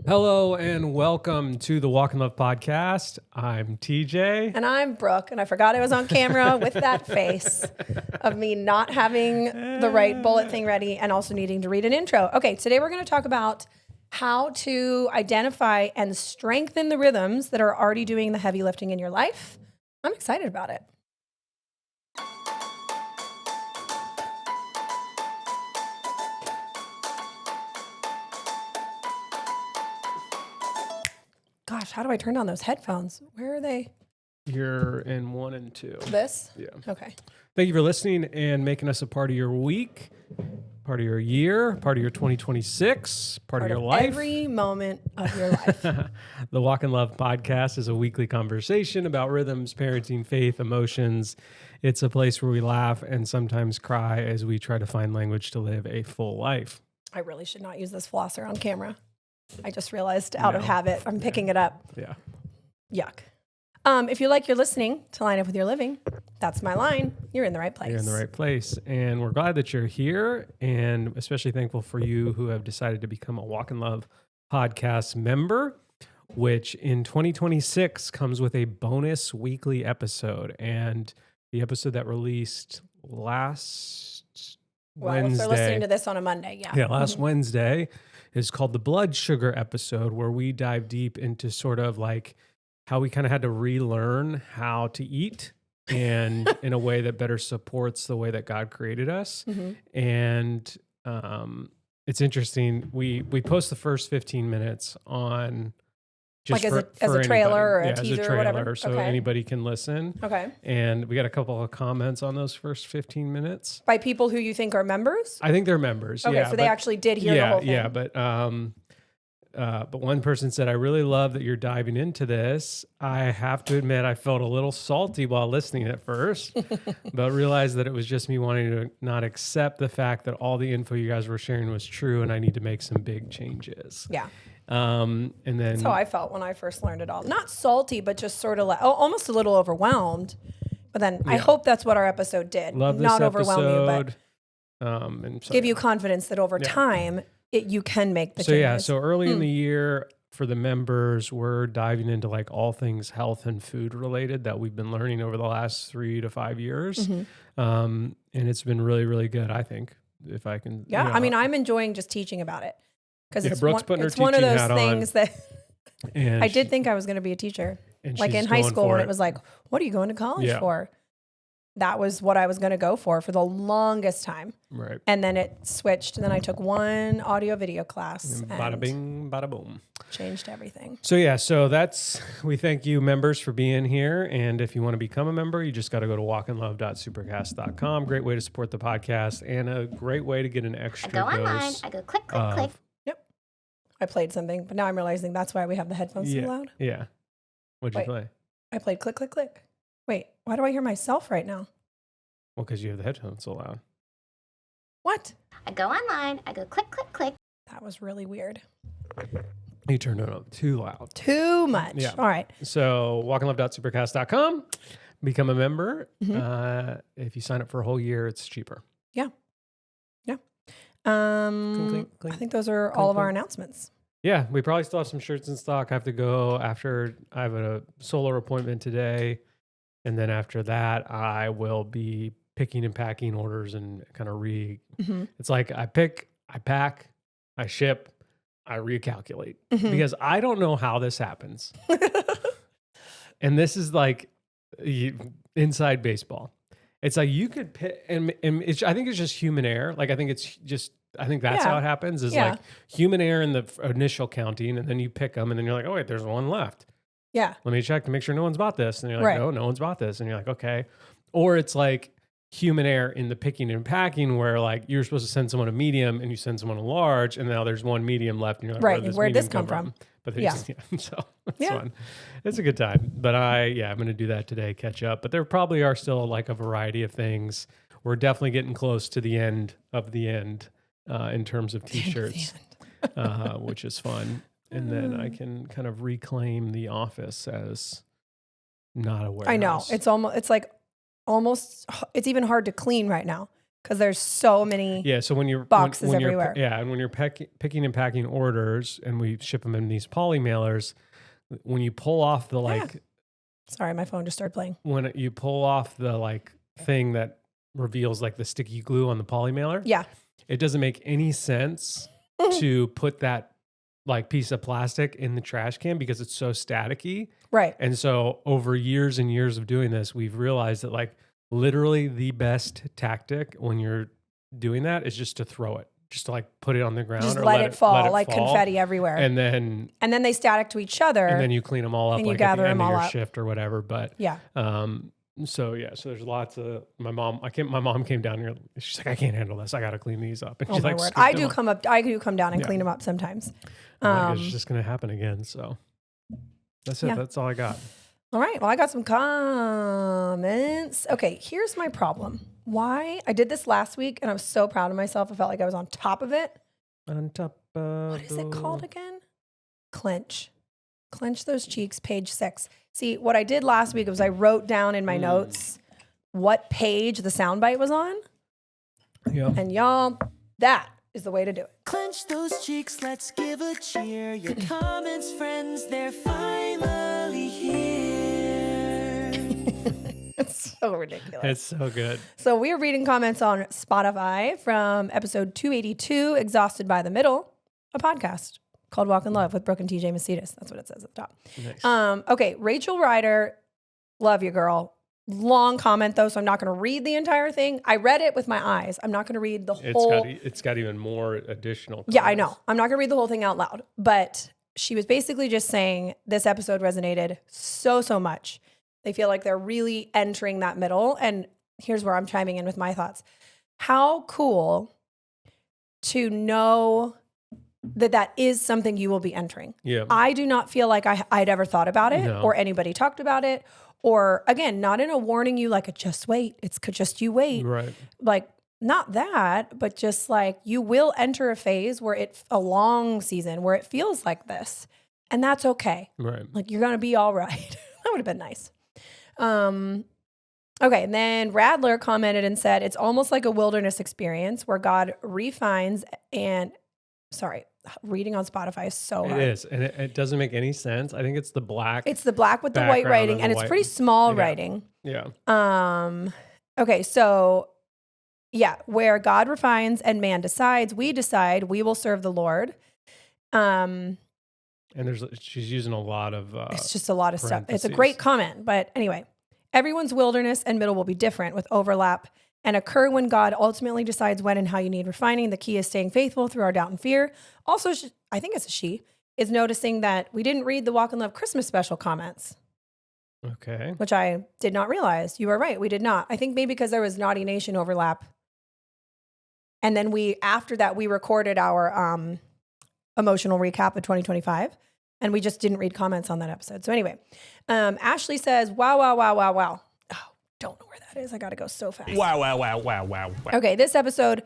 Hello and welcome to the Walk in Love podcast. I'm TJ. And I'm Brooke, and I forgot I was on camera with that face of me not having the right bullet thing ready and also needing to read an intro. Okay, today we're going to talk about how to identify and strengthen the rhythms that are already doing the heavy lifting in your life. I'm excited about it. Gosh, how do I turn down those headphones? Where are they? You're in 1 and 2. This? Yeah. Okay. Thank you for listening and making us a part of your week, part of your year, part of your 2026, part of your life. Every moment of your life. The Walk in Love podcast is a weekly conversation about rhythms, parenting, faith, emotions. It's a place where we laugh and sometimes cry as we try to find language to live a full life. I really should not use this flosser on camera. I just realized out of habit, I'm picking it up. Yeah. Yuck. If you like your listening to line up with your living, that's my line. You're in the right place. You're in the right place. And we're glad that you're here, and especially thankful for you who have decided to become a Walk in Love podcast member, which in 2026 comes with a bonus weekly episode. And the episode that released last Wednesday. If they're listening to this on a Monday, yeah. Yeah, last Wednesday is called the blood sugar episode, where we dive deep into sort of like how we kind of had to relearn how to eat and in a way that better supports the way that God created us. And it's interesting. We post the first 15 minutes on just like as a trailer or a teaser or whatever. So anybody can listen. Okay. And we got a couple of comments on those first 15 minutes. By people who you think are members? I think they're members. Okay, yeah, so they actually did hear the whole thing. Yeah, but one person said, I really love that you're diving into this. I have to admit, I felt a little salty while listening at first, but realized that it was just me wanting to not accept the fact that all the info you guys were sharing was true and I need to make some big changes. Yeah. And then that's how I felt when I first learned it all. Not salty, but just sort of like, almost a little overwhelmed. But then I hope that's what our episode did. Love this not episode. Overwhelm you, but and give you confidence that over time you can make the changes. So early in the year for the members, we're diving into like all things health and food related that we've been learning over the last 3 to 5 years. And it's been really, really good, I think, if I can. Yeah, I mean, I'm enjoying just teaching about it. Because it's one of those things that I did think I was going to be a teacher. Like in high school when it was like, what are you going to college for? That was what I was going to go for the longest time. Right. And then it switched. And then I took one audio video class. And bada bing, bada boom. Changed everything. So we thank you members for being here. And if you want to become a member, you just got to go to walkinlove.supercast.com. Great way to support the podcast and a great way to get an extra dose. I go online. I go click, click, click. I played something, but now I'm realizing that's why we have the headphones so loud. Yeah. What'd you play? I played click, click, click. Wait, why do I hear myself right now? Well, because you have the headphones so loud. What? I go online. I go click, click, click. That was really weird. You turned it up too loud. Too much. Yeah. All right. So walkinlove.supercast.com. Become a member. If you sign up for a whole year, it's cheaper. Yeah. I think those are all of our announcements. Yeah, we probably still have some shirts in stock. I have to go after I have a solar appointment today. And then after that, I will be picking and packing orders and kind of it's like I pick, I pack, I ship, I recalculate because I don't know how this happens. And this is like inside baseball. It's like you could pick, and I think it's just human error. Like I think that's how it happens is like human error in the initial counting, and then you pick them, and then you're like, oh wait, there's one left. Yeah. Let me check to make sure no one's bought this. And you're like, no one's bought this. And you're like, okay. Or it's like human error in the picking and packing where like you're supposed to send someone a medium and you send someone a large, and now there's one medium left. And you're like, where'd this come from? But so it's fun. It's a good time. But I'm going to do that today, catch up. But there probably are still like a variety of things. We're definitely getting close to the end of the end in terms of t-shirts, which is fun. And then I can kind of reclaim the office as not a warehouse. I know. It's even hard to clean right now because there's so many. Yeah. So when you're boxes when everywhere. and when you're picking and packing orders, and we ship them in these poly mailers, when you pull off the Sorry, my phone just started playing. when you pull off the thing that reveals the sticky glue on the poly mailer, Yeah. it doesn't make any sense to put that piece of plastic in the trash can because it's so staticky. Right. And so over years and years of doing this, we've realized that literally the best tactic when you're doing that is just to throw it, just to put it on the ground, Just or let it fall, let it fall, confetti everywhere. and then they static to each other. and then you clean them all up and you at gather the end them of all your up. shift or whatever. But Yeah. so there's lots of my mom came down here. She's like, I can't handle this. I got to clean these up. And Oh she my word. scooped I them do up. come down and Yeah. clean them up sometimes. It's just going to happen again. So that's it. Yeah. That's all I got. All right. Well, I got some comments. Okay. Here's my problem. Why? I did this last week and I was so proud of myself. I felt like I was on top of it. On top of What is it called again? Clench. Clench those cheeks, page 6. See, what I did last week was I wrote down in my notes what page the soundbite was on. Yeah. And y'all, that is the way to do it. Clench those cheeks, let's give a cheer. Your comments, friends, they're finally here. It's so ridiculous. It's so good. So we're reading comments on Spotify from episode 282, Exhausted by the Middle, a podcast called Walk in Love with Brooke and TJ Macedas. That's what it says at the top. Nice. Okay, Rachel Ryder, love you, girl. Long comment though, so I'm not going to read the entire thing. I read it with my eyes. I'm not going to read the whole. It's got even more additional. Yeah, I comments. know. I'm not going to read the whole thing out loud, but she was basically just saying this episode resonated so much. They feel like they're really entering that middle. And here's where I'm chiming in with my thoughts. How cool to know that is something you will be entering. Yeah. I do not feel like I'd ever thought about it No. or anybody talked about it. Or again, not in a warning you just wait. It's just you wait. Right. Not that, but just you will enter a phase where a long season where it feels like this. And that's okay. Right. You're going to be all right. That would have been nice. Okay. And then Radler commented and said, it's almost like a wilderness experience where God refines reading on Spotify is so hard. It is. And it doesn't make any sense. I think it's the black. It's the black with the white background writing and the and it's white- pretty small Yeah. writing. Yeah. Okay. So yeah, where God refines and man decides, we decide we will serve the Lord. And she's using a lot of It's just a lot of stuff. It's a parentheses. great comment, but anyway, everyone's wilderness and middle will be different with overlap and occur when God ultimately decides when and how you need refining. The key is staying faithful through our doubt and fear. Also, I think it's a she, is noticing that we didn't read the Walk in Love Christmas special comments, Okay. which I did not realize. You are right. We did not. I think maybe because there was Naughty Nation overlap. And then after that, we recorded our emotional recap of 2025. And we just didn't read comments on that episode. So anyway, Ashley says, wow. Oh, don't know where that is. I got to go so fast. Wow. Okay, this episode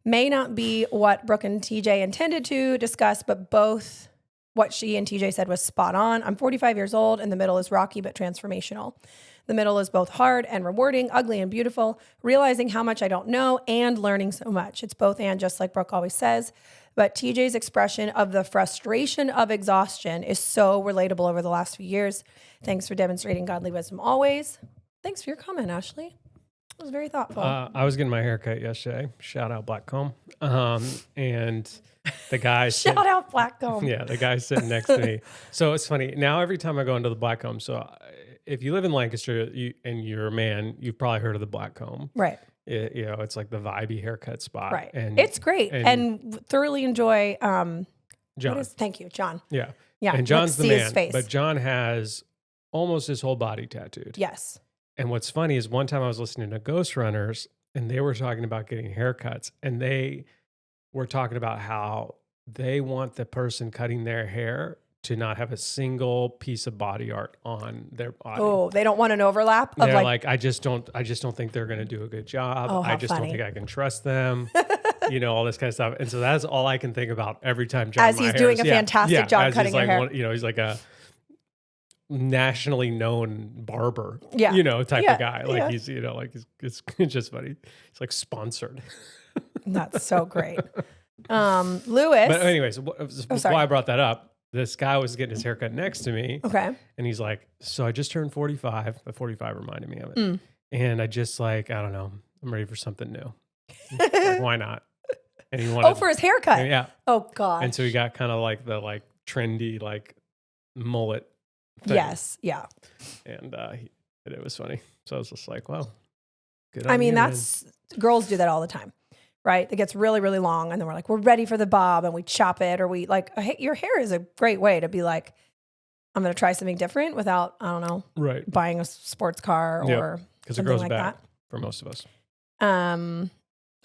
may not be what Brooke and TJ intended to discuss, but both what she and TJ said was spot on. I'm 45 years old and the middle is rocky but transformational. The middle is both hard and rewarding, ugly and beautiful, realizing how much I don't know and learning so much. It's both and, just like Brooke always says. But TJ's expression of the frustration of exhaustion is so relatable over the last few years. Thanks for demonstrating godly wisdom always. Thanks for your comment, Ashley. It was very thoughtful. I was getting my hair cut yesterday. Shout out Black Comb. And the guy Shout out Black Comb. Yeah, the guy sitting next to me. So it's funny. Now every time I go into the Black Comb, if you live in Lancaster and you're a man, you've probably heard of the Black Comb. Right. It's like the vibey haircut spot. Right. And It's great and thoroughly enjoy. John. Thank you, John. Yeah. Yeah. And John's let's the see man. his face. But John has almost his whole body tattooed. Yes. And what's funny is one time I was listening to Ghost Runners and they were talking about getting haircuts and they were talking about how they want the person cutting their hair to not have a single piece of body art on their body. Oh, they don't want an overlap of They're like, I just don't think they're going to do a good job. Oh, how I just funny. don't think I can trust them. All this kind of stuff. And so that's all I can think about every time John As he's doing a fantastic job cutting your hair. he's like nationally known barber, Yeah. type Yeah. of guy. Like Yeah. he's, like it's just funny. It's like sponsored. That's so great. Lewis. But anyways, sorry. why I brought that up, this guy was getting his haircut next to me. Okay. And he's like, so I just turned 45. The 45 reminded me of it. Mm. And I just I don't know. I'm ready for something new. Like, why not? And he wanted, For his haircut. yeah. Oh God. And so he got kind of like the trendy mullet thing. Yes. Yeah. And it was funny. So I was just like, wow. Good I on mean, you, man. girls do that all the time, right? It gets really, really long, and then we're like, we're ready for the bob, and we chop it, or we hey, your hair is a great way to be like, I'm going to try something different without, I don't know, right. buying a sports car or Because it something grows like back that. for most of us.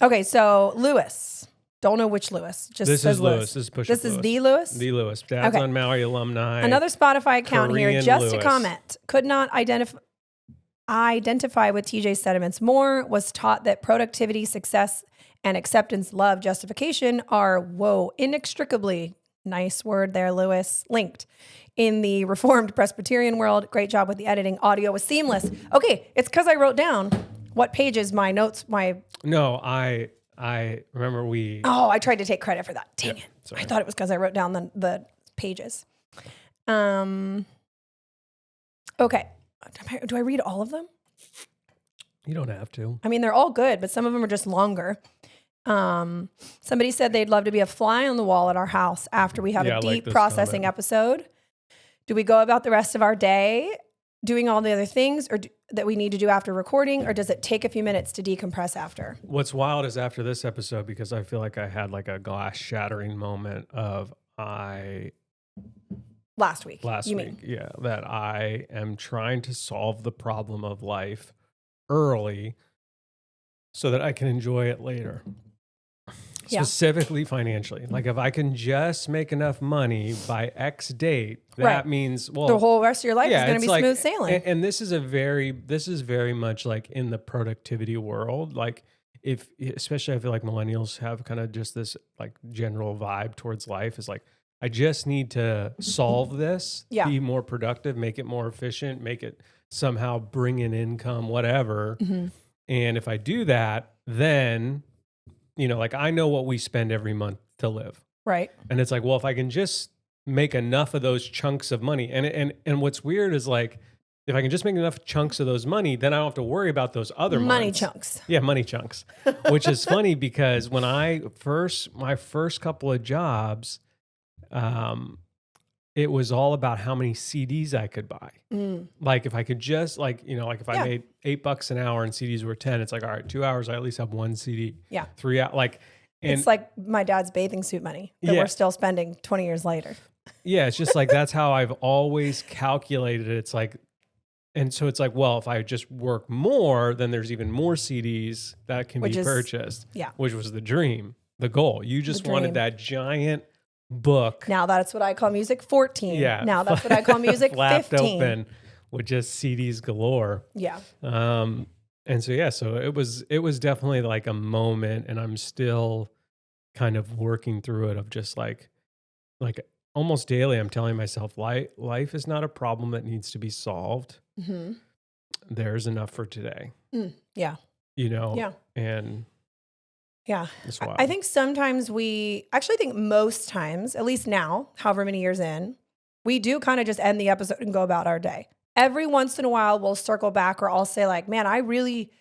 Okay, so Lewis. Don't know which Lewis. Just This says is Lewis. This is Push This Up is Lewis. the Lewis? The Lewis. Dad's Okay. on Maui alumni. Another Spotify account here. Korean Just Lewis. a comment. Could not identify with TJ's sentiments more. Was taught that productivity, success, and acceptance, love, justification are, inextricably, nice word there, Lewis, linked. In the Reformed Presbyterian world, great job with the editing. Audio was seamless. Okay, it's because I wrote down what pages my notes, No, I remember I tried to take credit for that. Dang it. sorry. I thought it was because I wrote down the pages. Okay. Do I read all of them? You don't have to. I mean, they're all good, but some of them are just longer. Somebody said they'd love to be a fly on the wall at our house after we have Yeah, I a like deep this processing comment. episode. Do we go about the rest of our day doing all the other things that we need to do after recording, or does it take a few minutes to decompress after? What's wild is after this episode, because I feel like I had a glass shattering moment of Last week. last you week. mean? Yeah, that I am trying to solve the problem of life early so that I can enjoy it later. Yeah. Specifically financially. Like if I can just make enough money by X date, that Right. means The whole rest of your life is going it's to be smooth sailing. And this is very much like in the productivity world. Like especially I feel like millennials have kind of just this like general vibe towards life is like, I just need to solve this, be more productive, make it more efficient, make it somehow bring in income, whatever. Mm-hmm. And if I do that, then, I know what we spend every month to live. Right. And it's like, well, if I can just make enough of those chunks of money, and what's weird is like, if I can just make enough chunks of those money, then I don't have to worry about those other Money months. chunks. Yeah, money chunks. Which is funny because when my first couple of jobs, it was all about how many CDs I could buy. Like if I could just if I made $8 an hour and CDs were 10, it's like, all right, 2 hours, I at least have one CD. Yeah. 3 hours, and It's like my dad's bathing suit money that Yeah. we're still spending 20 years later. yeah, it's just like, that's how I've always calculated it. It's like, and so it's like, well, if I just work more, then there's even more CDs that can Which be is- purchased. yeah. Which was the dream, the goal. You just dream. wanted that giant book. Now that's what I call music 14. Yeah. Now that's what I call music flapped 15. open with just CDs galore. Yeah. And so it was definitely like a moment, and I'm still kind of working through it of just like almost daily, I'm telling myself life is not a problem that needs to be solved. Mm-hmm. There's enough for today. Yeah. Yeah. Yeah. And Yeah. it's wild. I think sometimes actually think most times, at least now, however many years in, we do kind of just end the episode and go about our day. Every once in a while, we'll circle back, or I'll say like, man, we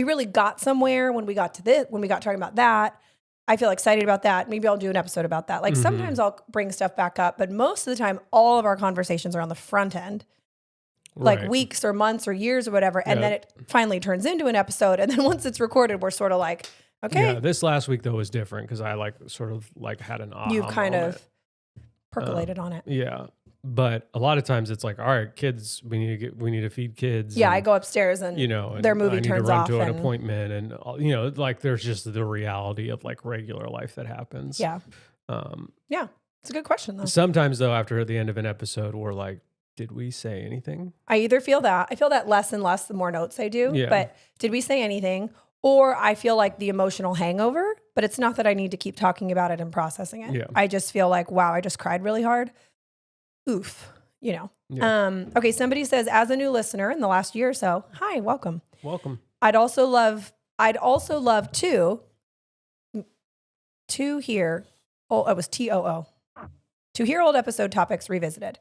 really got somewhere when we got to this, when we got talking about that. I feel excited about that. Maybe I'll do an episode about that. Like sometimes I'll bring stuff back up, but most of the time, all of our conversations are on the front end, like Right. weeks or months or years or whatever. And then it finally turns into an episode. And then once it's recorded, we're sort of like, okay, Yeah, this last week though was different because I had an aha you've kind moment. of percolated on it. Yeah. But a lot of times it's like, all right, kids, we need to feed kids. Yeah, and, I go upstairs and and their movie I need turns to run off to an and- appointment, and like there's just the reality of like regular life that happens. yeah. Yeah. It's a good question though. Sometimes though, after the end of an episode, we're like, did we say anything? I either feel that less and less the more notes I do, Yeah. but did we say anything? Or I feel like the emotional hangover, but it's not that I need to keep talking about it and processing it. Yeah. I just feel like, wow, I just cried really hard. Oof. you know. Yeah. Okay, somebody says, as a new listener in the last year or so, hi, welcome. Welcome. I'd also love to hear, it was TOO, to hear old episode topics revisited,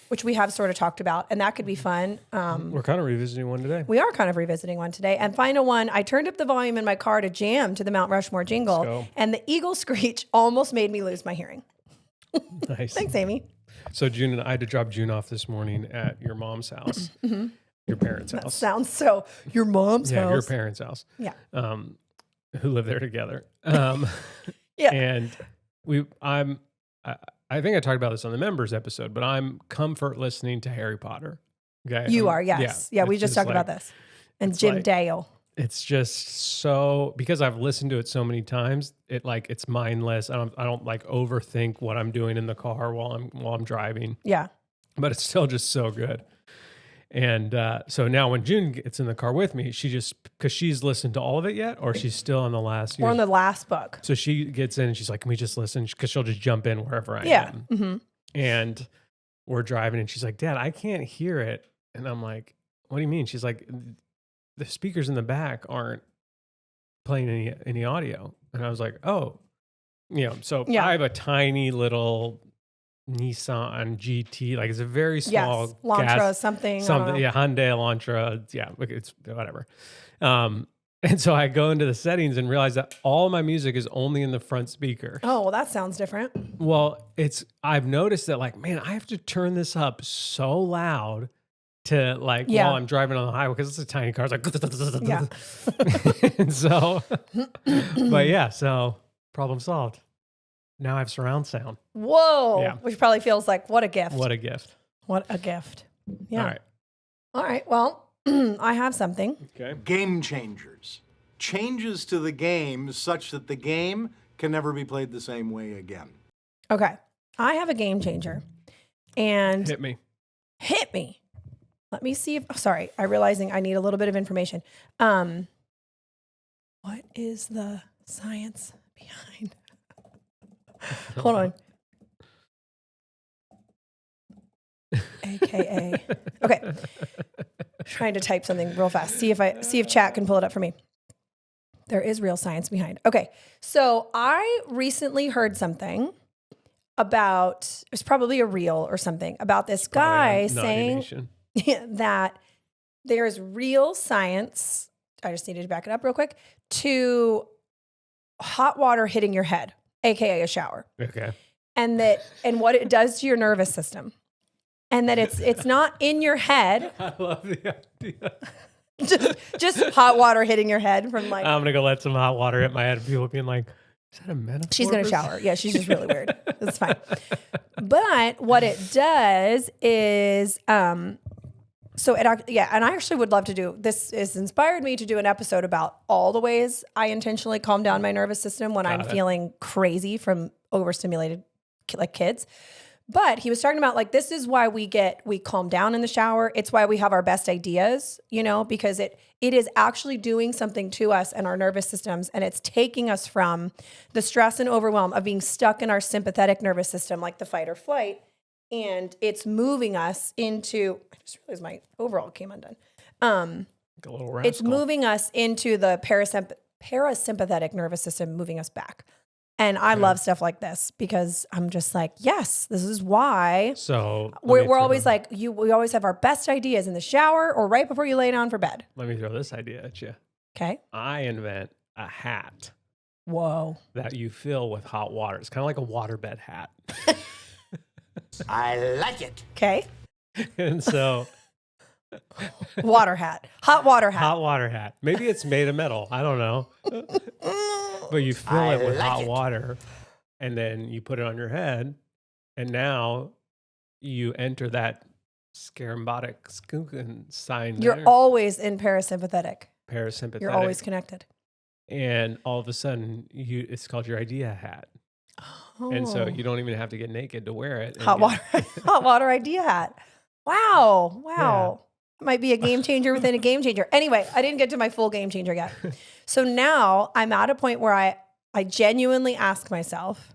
which we have sort of talked about, and that could be fun. We're kind of revisiting one today. We are kind of revisiting one today. And final one, I turned up the volume in my car to jam to the Mount Rushmore jingle, and the eagle screech almost made me lose my hearing. Nice. Thanks, Amy. So June and I had to drop June off this morning at your mom's house, your parents' That house. sounds so, your mom's Yeah, house. your parents' house. Yeah. Who live there together. Yeah. And I think I talked about this on the members episode, but I'm comfort listening to Harry Potter. Okay. You are, yes. Yeah, we it's just talked about this. And it's Jim like- Dale. It's just so, because I've listened to it so many times, it's mindless. I don't like overthink what I'm doing in the car while I'm driving, Yeah. but it's still just so good. And so now when June gets in the car with me, because she's listened to all of it yet, or she's still on the last. We're on the last book. So she gets in and she's like, "Can we just listen?" Because she'll just jump in wherever I Yeah. am. Mm-hmm. And we're driving, and she's like, "Dad, I can't hear it." And I'm like, "What do you mean?" She's like, "The speakers in the back aren't playing any audio." And I was like, "Oh, So Yeah. I have a tiny little Nissan GT, like it's a very small Yes. Lantra, something. I don't know. yeah, Hyundai Elantra, yeah, look, it's whatever. And so I go into the settings and realize that all my music is only in the front speaker. Oh, well, that sounds different. Well, I've noticed that, like, man, I have to turn this up so loud to Yeah. while I'm driving on the highway, because it's a tiny car. It's like, Yeah. and so, but yeah, so problem solved. Now I have surround sound. Whoa. Yeah. Which probably feels like, what a gift. What a gift. What a gift. Yeah. All right. All right. Well, I have something. Okay. Game changers. Changes to the game such that the game can never be played the same way again. Okay. I have a game changer. And Hit me. hit me. Let me see if, sorry, I'm realizing I need a little bit of information. What is the science behind? Hold on. AKA. Okay. Trying to type something real fast. See if chat can pull it up for me. There is real science behind. Okay. So I recently heard something about, it was probably a reel or something, about this guy saying that there's real science. I just needed to back it up real quick, to hot water hitting your head, AKA a shower. Okay. And what it does to your nervous system. And that it's not in your head. I love the idea. just hot water hitting your head from like. I'm gonna go let some hot water hit my head. People being like, "Is that a metaphor?" She's gonna shower. Yeah, she's just really weird. That's fine. But what it does is, and I actually would love to do this. Has inspired me to do an episode about all the ways I intentionally calm down my nervous system when I'm feeling crazy from overstimulated like kids. But he was talking about, like, this is why we calm down in the shower. It's why we have our best ideas, because it is actually doing something to us and our nervous systems. And it's taking us from the stress and overwhelm of being stuck in our sympathetic nervous system, like the fight or flight. And it's moving us into, I just realized my overall came undone. Like a little rascal. It's moving us into the parasympathetic nervous system, moving us back. And I love stuff like this because I'm just like, yes, this is why. So We're always like, we always have our best ideas in the shower or right before you lay down for bed. Let me throw this idea at you. Okay. I invent a hat Whoa. that you fill with hot water. It's kind of like a waterbed hat. I like it. Okay. And so Water hat. Hot water hat. hot water hat. Maybe it's made of metal. I don't know. But you fill it with like hot it. water and then you put it on your head. And now you enter that scarambotic skookin sign. You're there. always in parasympathetic. Parasympathetic. You're always connected. And all of a sudden, it's called your idea hat. And so you don't even have to get naked to wear it. and Hot get- water, hot water idea hat. Wow. Might be a game changer within a game changer. Anyway, I didn't get to my full game changer yet. So now I'm at a point where I genuinely ask myself,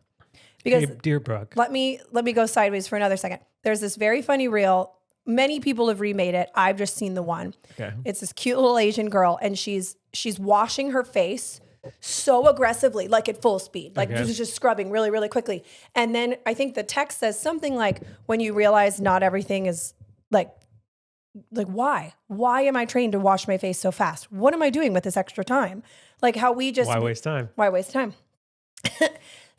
Because Hey, dear Brooke. let me go sideways for another second. There's this very funny reel. Many people have remade it. I've just seen the one. Okay. It's this cute little Asian girl, and she's washing her face so aggressively, like at full speed, like Okay. just scrubbing really, really quickly. And then I think the text says something like, "When you realize not everything is like why? Why am I trained to wash my face so fast? What am I doing with this extra time? Like how we just Why waste time? Why waste time?"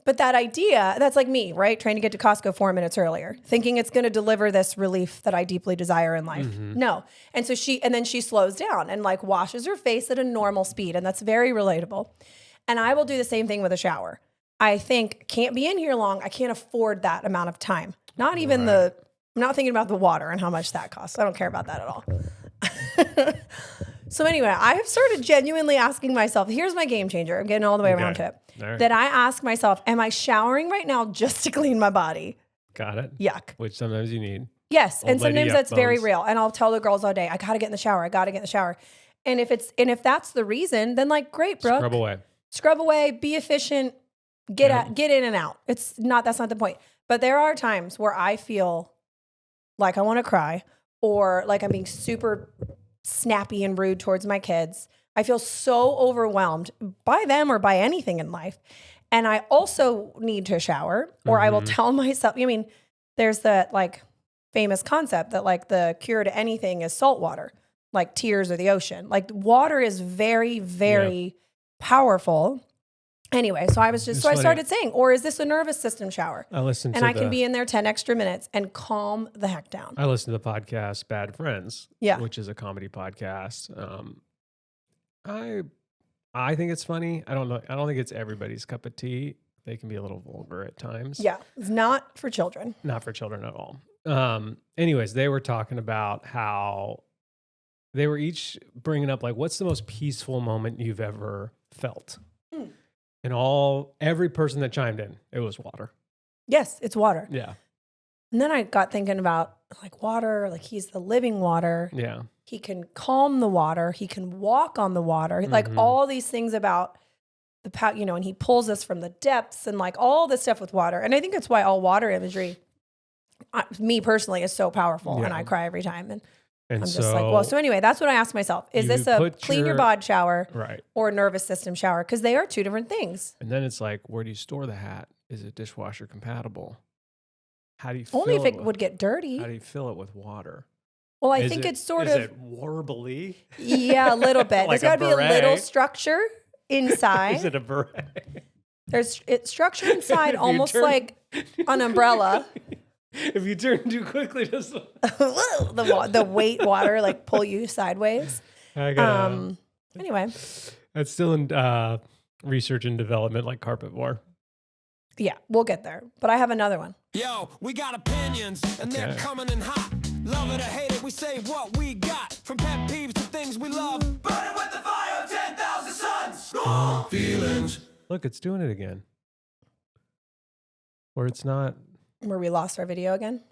But that idea, that's like me, right? Trying to get to Costco 4 minutes earlier, thinking it's going to deliver this relief that I deeply desire in life. No. And so then she slows down and like washes her face at a normal speed. And that's very relatable. And I will do the same thing with a shower. I think, can't be in here long. I can't afford that amount of time. Not even I'm not thinking about the water and how much that costs. I don't care about that at all. So anyway, I have started genuinely asking myself, here's my game changer. I'm getting all the way around to it. All right. That I ask myself, am I showering right now just to clean my body? Got it. Yuck. Which sometimes you need. Yes. Old And lady sometimes yuck that's very bones. real. And I'll tell the girls all day, I gotta get in the shower. I gotta get in the shower. And if that's the reason, then like, great, Brooke. Scrub away. Be efficient, get in and out. That's not the point. But there are times where I feel like I want to cry or like I'm being super snappy and rude towards my kids. I feel so overwhelmed by them or by anything in life. And I also need to shower, or I will tell myself, I mean, there's that like famous concept that like the cure to anything is salt water, like tears or the ocean. Like water is very, very powerful. Anyway, so I started saying, or is this a nervous system shower? I listened And to I can be in there 10 extra minutes and calm the heck down. I listened to the podcast Bad Friends, which is a comedy podcast. I think it's funny. I don't know. I don't think it's everybody's cup of tea. They can be a little vulgar at times. Yeah, it's not for children. Not for children at all. Anyways, they were talking about how they were each bringing up like, what's the most peaceful moment you've ever felt? And every person that chimed in, it was water. Yes, it's water. Yeah. And then I got thinking about like water, like he's the living water. Yeah. He can calm the water. He can walk on the water. Like all these things about the power, and he pulls us from the depths and like all this stuff with water. And I think that's why all water imagery, me personally, is so powerful. And I cry every time. And I'm just like, well, so anyway, that's what I asked myself. Is this a clean your bod shower or nervous system shower? Because they are two different things. And then it's like, where do you store the hat? Is it dishwasher compatible? How do you fill Only if it would get dirty. How do you fill it with water? Well, I think it's sort of. Is it warbly? Yeah, a little bit. Like There's got to be a beret? little structure inside. Is it a beret? It's structure inside, almost like an umbrella. If you turn too quickly, just the weight water like pull you sideways. Anyway, that's still in research and development, like carpet war. Yeah, we'll get there. But I have another one. Yo, we got opinions, and they're coming in hot. Love it or hate it, we say what we got. From pet peeves to things we love. Burning with the fire of 10,000 suns. Feelings. Look, it's doing it again. Or it's not. Where we lost our video again?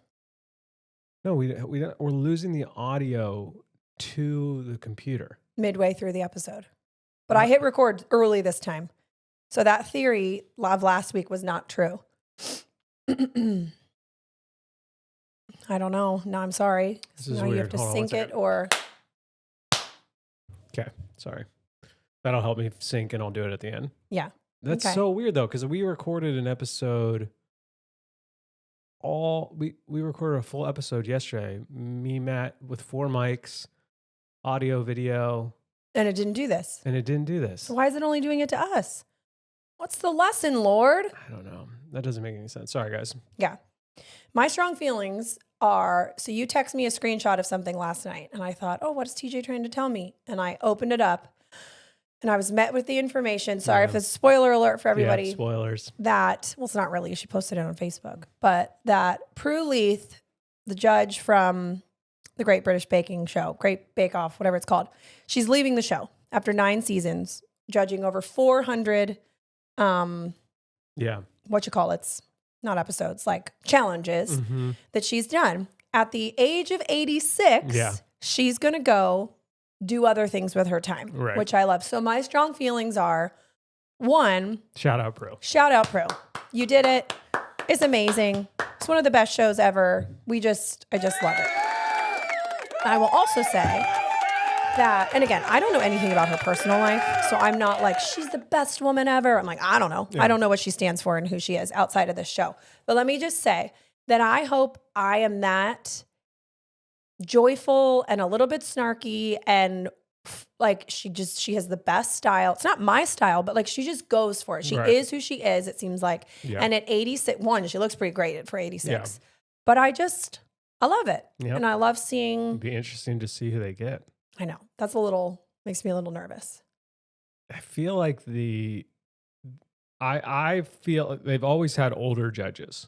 No, we're losing the audio to the computer. Midway through the episode. But I hit record early this time. So that theory of last week was not true. I don't know. No, I'm sorry. This is now weird. you have to Hold on sync one it or... Okay, sorry. That'll help me sync and I'll do it at the end. Yeah. That's Okay. so weird though, because we recorded an episode we recorded a full episode yesterday. Me, Matt, with 4 mics, audio, video. And it didn't do this. And it didn't do this. So why is it only doing it to us? What's the lesson, Lord? I don't know. That doesn't make any sense. Sorry, guys. Yeah. My strong feelings are, so you text me a screenshot of something last night and I thought, oh, what is TJ trying to tell me? And I opened it up and I was met with the information. Sorry if it's a spoiler alert for everybody. Yeah, spoilers. That, well, it's not really, she posted it on Facebook, but that Prue Leith, the judge from the Great British Baking Show, Great Bake Off, whatever it's called, she's leaving the show after 9 seasons, judging over 400, it's not episodes, like challenges that she's done. At the age of 86, she's going to go do other things with her time, which I love. So my strong feelings are, One, Shout out, Pro. shout out Prue. You did it. It's amazing. It's one of the best shows ever. I just love it. I will also say that, and again, I don't know anything about her personal life, so I'm not like, she's the best woman ever. I'm like, I don't know. Yeah. I don't know what she stands for and who she is outside of this show. But let me just say that I hope I am that joyful and a little bit snarky and like she has the best style. It's not my style, but like she just goes for it. She Right. is who she is, it seems like. Yeah. And at 86, she looks pretty great for 86. Yeah. But I love it. Yep. And I love It'd seeing, be interesting to see who they get. I know, makes me a little nervous. I feel like I feel like they've always had older judges.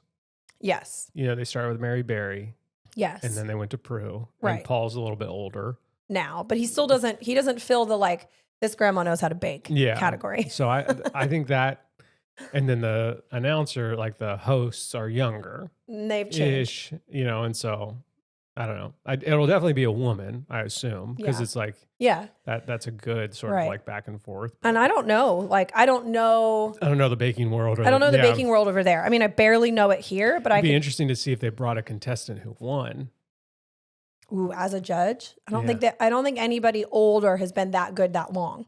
Yes. You know, they started with Mary Berry Yes. and then they went to Prue. Right. And Paul's a little bit older. Now, but he doesn't fill the like, this grandma knows how to bake category. So I think that, and then the announcer, like the hosts are younger And they've changed. ish, you know, and so I don't know. It'll definitely be a woman, I assume, because Yeah. it's like Yeah. that's a good sort Right. of like back and forth. And I don't know. Like, I don't know the baking world. Or the yeah. baking world over there. I mean, I barely know it here, but It'd be interesting to see if they brought a contestant who won. Ooh, as a judge, I don't Yeah. think anybody older has been that good that long.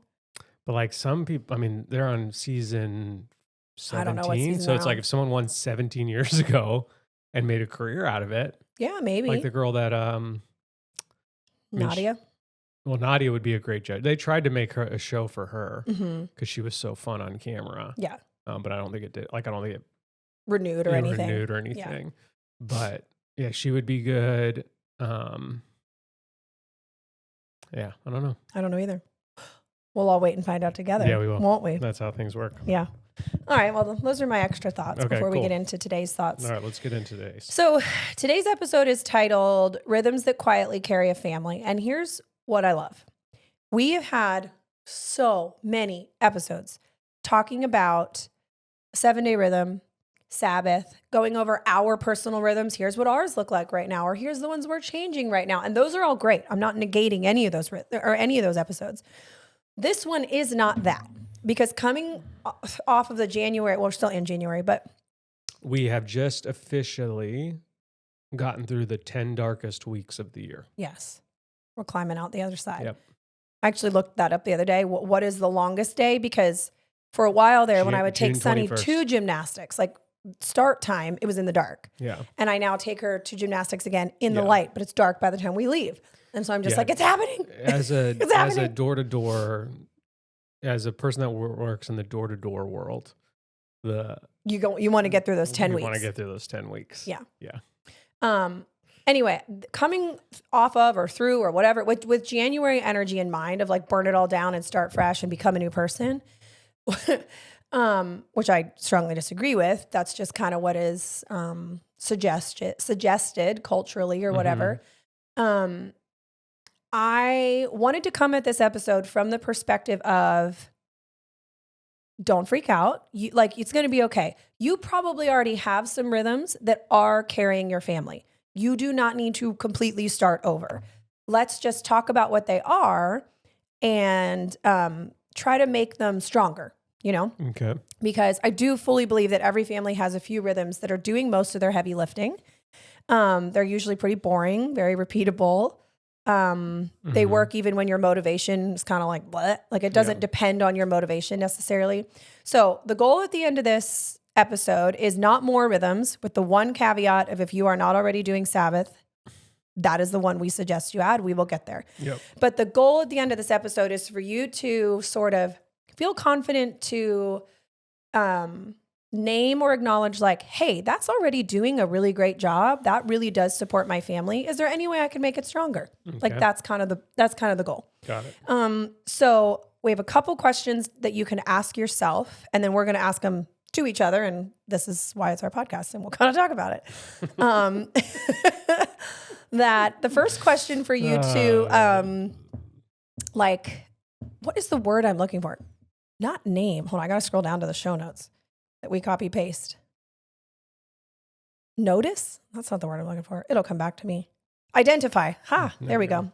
But like some people, I mean, they're on season 17. I don't know what season So they're it's like on. if someone won 17 years ago and made a career out of it, Yeah, maybe. like the girl that mean, Nadia. well, Nadia would be a great judge. They tried to make her a show for her Mm-hmm. because she was so fun on camera. Yeah. But I don't think it did. Like, I don't think it Renewed or anything. renewed or anything. But yeah, she would be good. Yeah, I don't know. I don't know either. We'll all wait and find out together. Yeah, we will. Won't we? That's how things work. Yeah. All right. Well, those are my extra thoughts Okay, before we cool. get into today's thoughts. All right, let's get into today's. So today's episode is titled Rhythms That Quietly Carry a Family. And here's what I love. We have had so many episodes talking about 7-day rhythm, Sabbath, going over our personal rhythms. Here's what ours look like right now, or here's the ones we're changing right now. And those are all great. I'm not negating any of those or any of those episodes. This one is not that, because coming off of the January, well, we're still in January, but We have just officially gotten through the 10 darkest weeks of the year. yes, we're climbing out the other side. Yep. I actually looked that up the other day. What is the longest day? Because for a while there, when I would take June Sunny 21st. to gymnastics, like start time, it was in the dark. Yeah. And I now take her to gymnastics again in the Yeah. light, but it's dark by the time we leave. And so I'm just Yeah. like, it's happening. As a It's as a happening. door-to-door, as a person that works in the door-to-door world, You want to get through those 10 you weeks. want to get through those 10 weeks. Yeah. Yeah. Anyway, coming off of or through or whatever, with January energy in mind of like burn it all down and start fresh and become a new person, which I strongly disagree with. That's just kind of what is suggested culturally or whatever. I wanted to come at this episode from the perspective of don't freak out. It's going to be okay. You probably already have some rhythms that are carrying your family. You do not need to completely start over. Let's just talk about what they are and try to make them stronger, Okay. because I do fully believe that every family has a few rhythms that are doing most of their heavy lifting. They're usually pretty boring, very repeatable. They work even when your motivation is kind of like, what? Like it doesn't depend on your motivation necessarily. So the goal at the end of this episode is not more rhythms, with the one caveat of if you are not already doing Sabbath, that is the one we suggest you add. We will get there. Yep. But the goal at the end of this episode is for you to sort of feel confident to name or acknowledge like, hey, that's already doing a really great job. That really does support my family. Is there any way I can make it stronger? Like Okay. that's kind of the goal. Got it. So we have a couple questions that you can ask yourself, and then we're going to ask them to each other. And this is why it's our podcast, and we'll kind of talk about it. That the first question for you to, what is the word I'm looking for? Not name. Hold on, I got to scroll down to the show notes that we copy paste. Notice? That's not the word I'm looking for. It'll come back to me. Identify. Ha, there we go.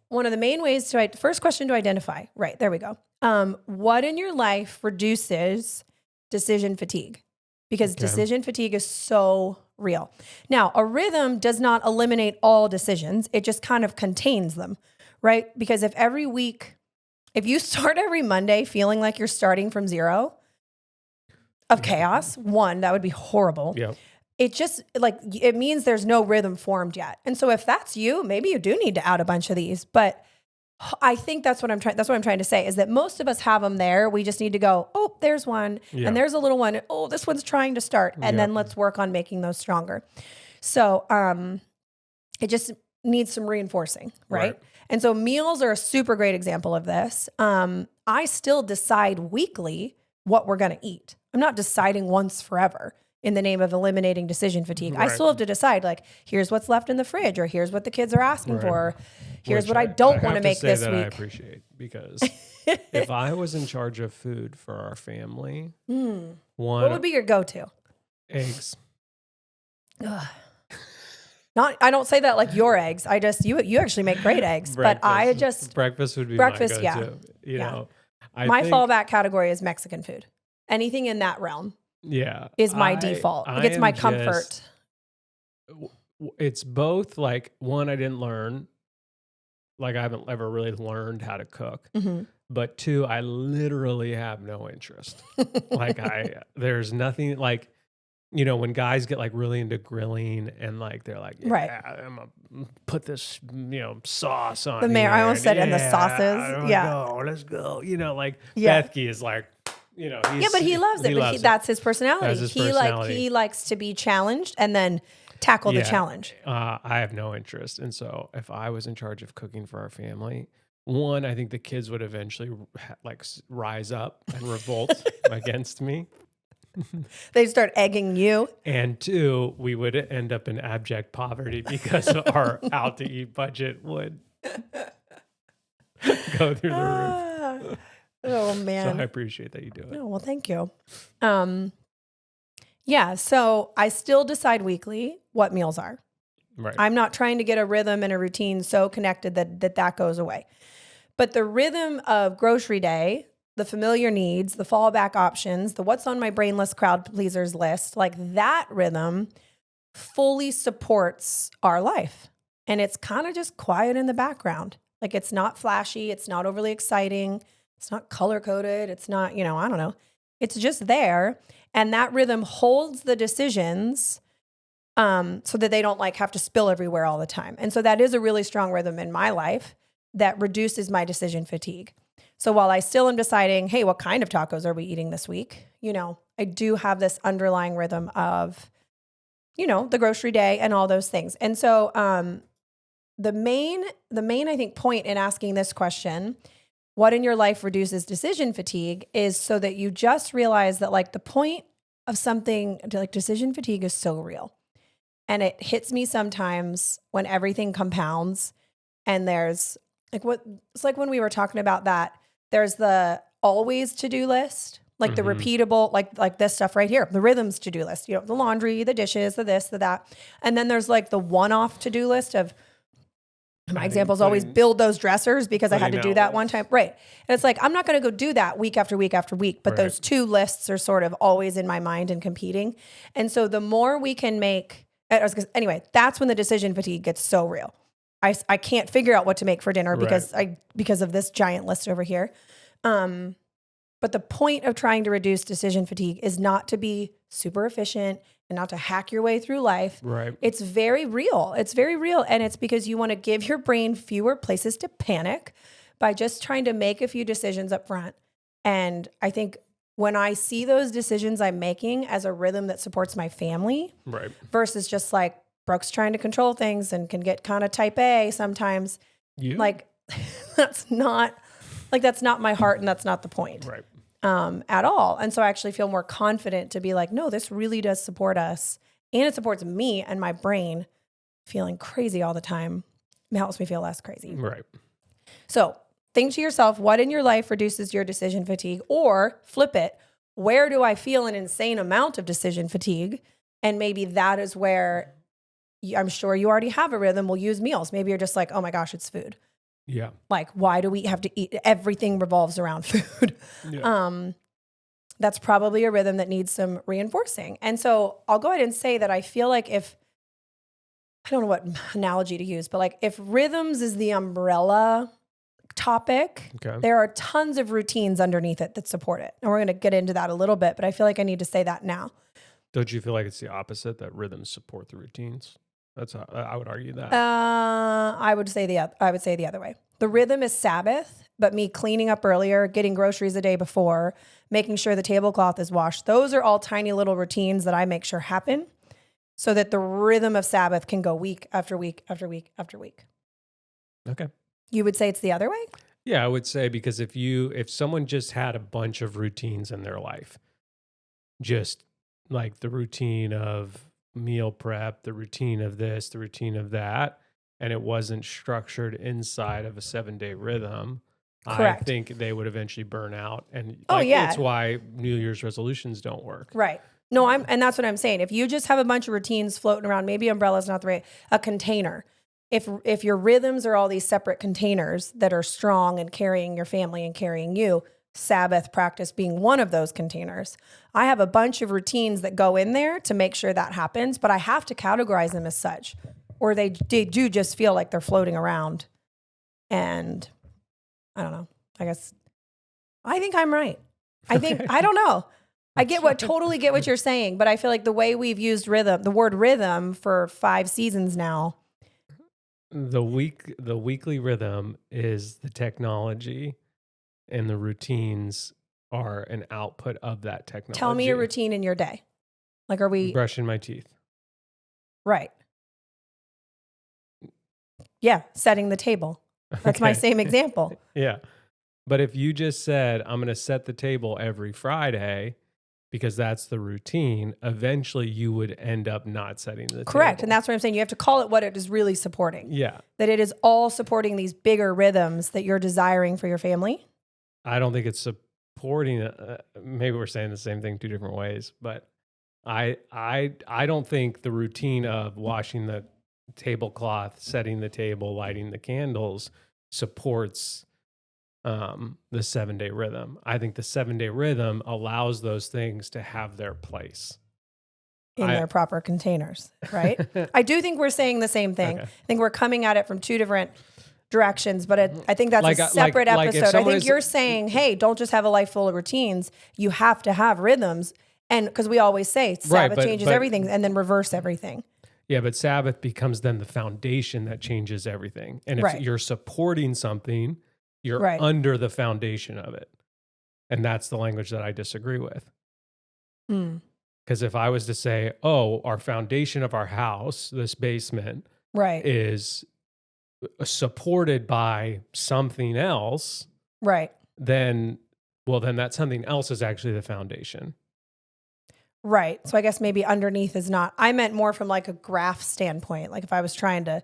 one of the main ways to, first question to identify, right, there we go. What in your life reduces decision fatigue? Because decision fatigue is so real. Now, a rhythm does not eliminate all decisions. It just kind of contains them, right? Because if you start every Monday feeling like you're starting from zero of chaos, one, that would be horrible. Yep. It means there's no rhythm formed yet. And so if that's you, maybe you do need to add a bunch of these, but I think that's what I'm trying to say is that most of us have them there. We just need to go, oh, there's one and there's a little one. Oh, this one's trying to start. And then let's work on making those stronger. So, it just needs some reinforcing, right? And so meals are a super great example of this. I still decide weekly what we're going to eat. I'm not deciding once forever in the name of eliminating decision fatigue. I still have to decide, like, here's what's left in the fridge, or here's what the kids are asking for. Here's what I don't want to make this week. I appreciate, because if I was in charge of food for our family, what would be your go-to? Eggs. Ugh. I don't say that like your eggs. You actually make great eggs, but breakfast would be breakfast. My go-to. You know, my fallback category is Mexican food. Anything in that realm. Yeah. Is my default. It's my comfort. It's both, like, one, I didn't learn. Like, I haven't ever really learned how to cook. Mm-hmm. But two, I literally have no interest. Like, there's nothing, like, you know, when guys get like really into grilling and like, they're like, I'm gonna put this, sauce on I almost said, and the sauces. Let's go. You know, like Bethke is like, but he loves it. That's his personality. He likes to be challenged and then tackle the challenge. I have no interest. And so if I was in charge of cooking for our family, one, I think the kids would eventually rise up and revolt against me. They'd start egging you. And two, we would end up in abject poverty because our out to eat budget would go through the roof. Oh man. So I appreciate that you do it. Oh, well, thank you. So I still decide weekly what meals are. Right. I'm not trying to get a rhythm and a routine so connected that goes away. But the rhythm of grocery day, the familiar needs, the fallback options, the what's on my brainless crowd pleasers list, like that rhythm fully supports our life. And it's kind of just quiet in the background. Like, it's not flashy. It's not overly exciting. It's not color coded. It's not, I don't know. It's just there. And that rhythm holds the decisions so that they don't have to spill everywhere all the time. And so that is a really strong rhythm in my life that reduces my decision fatigue. So while I still am deciding, hey, what kind of tacos are we eating this week? I do have this underlying rhythm of, the grocery day and all those things. And so the main, I think, point in asking this question, what in your life reduces decision fatigue, is so that you just realize that the point of something, decision fatigue is so real. And it hits me sometimes when everything compounds and there's it's like when we were talking about that, there's the always to-do list, the repeatable, like this stuff right here, the rhythms to-do list, the laundry, the dishes, the this, the that. And then there's the one-off to-do list of, my example is always build those dressers because I had to do that one time. Right. And it's I'm not going to go do that week after week after week, but those two lists are sort of always in my mind and competing. And so the more we can make, that's when the decision fatigue gets so real. I can't figure out what to make for dinner because of this giant list over here. But the point of trying to reduce decision fatigue is not to be super efficient and not to hack your way through life. Right. It's very real. It's very real. And it's because you want to give your brain fewer places to panic by just trying to make a few decisions up front. And I think when I see those decisions I'm making as a rhythm that supports my family versus just Brooke's trying to control things and can get kind of type A sometimes. That's not my heart, and that's not the point at all. And so I actually feel more confident to be no, this really does support us, and it supports me and my brain. Feeling crazy all the time, it helps me feel less crazy. Right. So think to yourself, what in your life reduces your decision fatigue? Or flip it, where do I feel an insane amount of decision fatigue? And maybe that is where I'm sure you already have a rhythm. We'll use meals. Maybe you're just oh my gosh, it's food. Yeah. Like, why do we have to eat? Everything revolves around food. Yeah. That's probably a rhythm that needs some reinforcing. And so I'll go ahead and say that I feel like if, I don't know what analogy to use, but like if rhythms is the umbrella topic, Okay. there are tons of routines underneath it that support it. And we're going to get into that a little bit, but I feel like I need to say that now. Don't you feel like it's the opposite, that rhythms support the routines? That's how I would argue that. I would say the other way. The rhythm is Sabbath, but me cleaning up earlier, getting groceries the day before, making sure the tablecloth is washed. Those are all tiny little routines that I make sure happen so that the rhythm of Sabbath can go week after week after week after week. Okay. You would say it's the other way? Yeah, I would say, because if someone just had a bunch of routines in their life, just like the routine of meal prep, the routine of this, the routine of that, and it wasn't structured inside of a 7-day rhythm, Correct. I think they would eventually burn out. And Oh, yeah. it's why New Year's resolutions don't work. Right. No, and that's what I'm saying. If you just have a bunch of routines floating around, maybe umbrella's not the right, a container. If your rhythms are all these separate containers that are strong and carrying your family and carrying you, Sabbath practice being one of those containers. I have a bunch of routines that go in there to make sure that happens, but I have to categorize them as such, or they do just feel like they're floating around. And I don't know. I think I'm right. I don't know. Totally get what you're saying, but I feel like the way we've used the word rhythm for 5 seasons now. The weekly rhythm is the technology, and the routines are an output of that technology. Tell me your routine in your day. Like, are we brushing my teeth? Right. Yeah, setting the table. That's my same example. Yeah. But if you just said, I'm going to set the table every Friday because that's the routine, eventually you would end up not setting the Correct. table. And that's what I'm saying. You have to call it what it is really supporting. Yeah. That it is all supporting these bigger rhythms that you're desiring for your family. I don't think it's supporting. Maybe we're saying the same thing 2 different ways, but I don't think the routine of washing the tablecloth, setting the table, lighting the candles supports the 7-day rhythm. I think the 7-day rhythm allows those things to have their place In their proper containers, right? I do think we're saying the same thing. Okay. I think we're coming at it from 2 different directions, but I think that's a separate like if episode. I think is- you're saying, hey, don't just have a life full of routines. You have to have rhythms. And because we always say Sabbath changes everything and then reverse everything. Yeah, but Sabbath becomes then the foundation that changes everything. And if Right. you're supporting something, you're Right. under the foundation of it. And that's the language that I disagree with. Because if I was to say, oh, our foundation of our house, this basement, Right. is supported by something else, Right. then that something else is actually the foundation. Right. So I guess maybe underneath is not, I meant more from like a graph standpoint. Like if I was trying to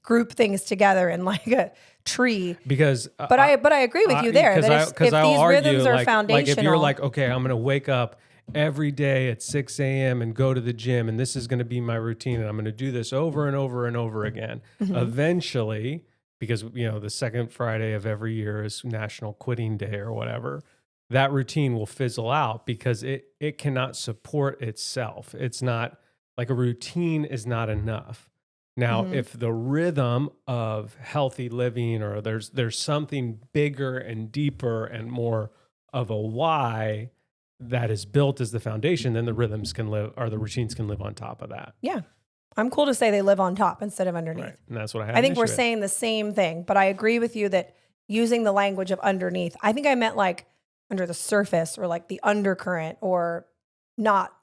group things together in like a tree. Because, But I agree with you there. That if these rhythms are foundational. Like if you're like, okay, I'm going to wake up every day at 6 a.m. and go to the gym, and this is going to be my routine, and I'm going to do this over and over and over again. Eventually, because the second Friday of every year is National Quitting Day or whatever, that routine will fizzle out because it cannot support itself. It's not like a routine is not enough. Now, if the rhythm of healthy living, or there's something bigger and deeper and more of a why that is built as the foundation, then the rhythms can live, or the routines can live on top of that. Yeah. I'm cool to say they live on top instead of underneath. Right. And that's what I have. I think we're saying the same thing, but I agree with you that using the language of underneath, I think I meant like under the surface or like the undercurrent, or not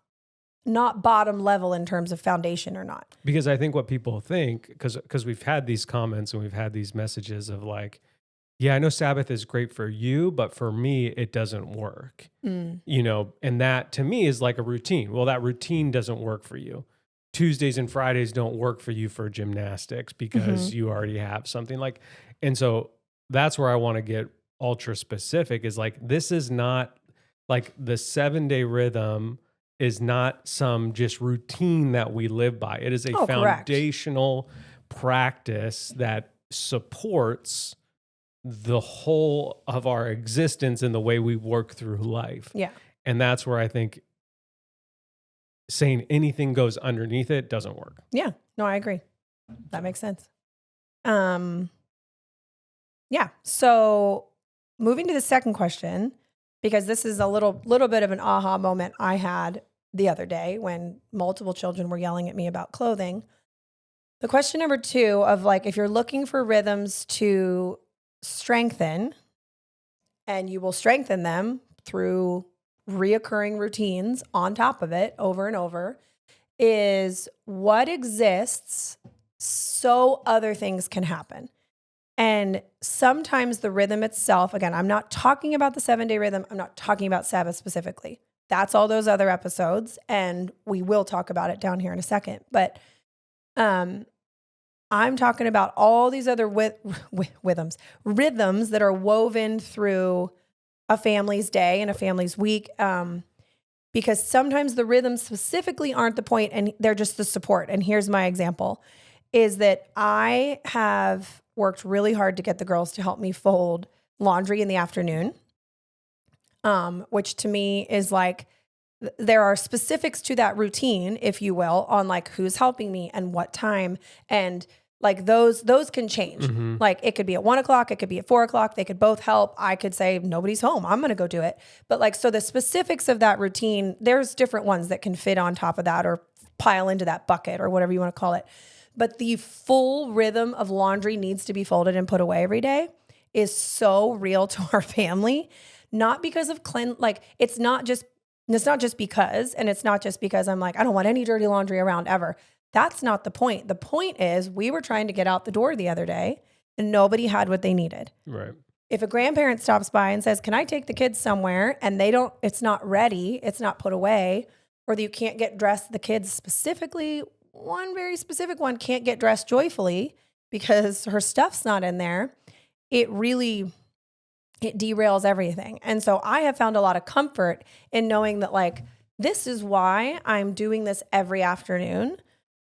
bottom level in terms of foundation or not. Because I think what people think, because we've had these comments and we've had these messages of like, yeah, I know Sabbath is great for you, but for me, it doesn't work. And that to me is like a routine. Well, that routine doesn't work for you. Tuesdays and Fridays don't work for you for gymnastics because you already have something like, and so that's where I want to get ultra specific, is like, this is not like the 7-day rhythm is not some just routine that we live by. It is a correct. foundational practice that supports the whole of our existence and the way we work through life. Yeah. And that's where I think saying anything goes underneath it doesn't work. Yeah. No, I agree. That makes sense. Yeah. So moving to the second question, because this is a little bit of an aha moment I had the other day when multiple children were yelling at me about clothing. The question number 2 of like, if you're looking for rhythms to strengthen, and you will strengthen them through reoccurring routines on top of it over and over, is what exists so other things can happen. And sometimes the rhythm itself, again, I'm not talking about the 7-day rhythm. I'm not talking about Sabbath specifically. That's all those other episodes. And we will talk about it down here in a second. But I'm talking about all these other rhythms that are woven through a family's day and a family's week. Because sometimes the rhythms specifically aren't the point and they're just the support. And here's my example is that I have worked really hard to get the girls to help me fold laundry in the afternoon, which to me is like, there are specifics to that routine, if you will, on like who's helping me and what time. And like those can change. Mm-hmm. Like it could be at 1 o'clock, it could be at 4 o'clock. They could both help. I could say nobody's home, I'm going to go do it. But like, so the specifics of that routine, there's different ones that can fit on top of that or pile into that bucket or whatever you want to call it. But the full rhythm of laundry needs to be folded and put away every day is so real to our family. Not because of like it's not just because, and it's not just because I'm like, I don't want any dirty laundry around ever. That's not the point. The point is we were trying to get out the door the other day and nobody had what they needed. Right. If a grandparent stops by and says, can I take the kids somewhere? And it's not ready, it's not put away, or that you can't get dressed, the kids specifically, one very specific one can't get dressed joyfully because her stuff's not in there. It derails everything. And so I have found a lot of comfort in knowing that like, this is why I'm doing this every afternoon,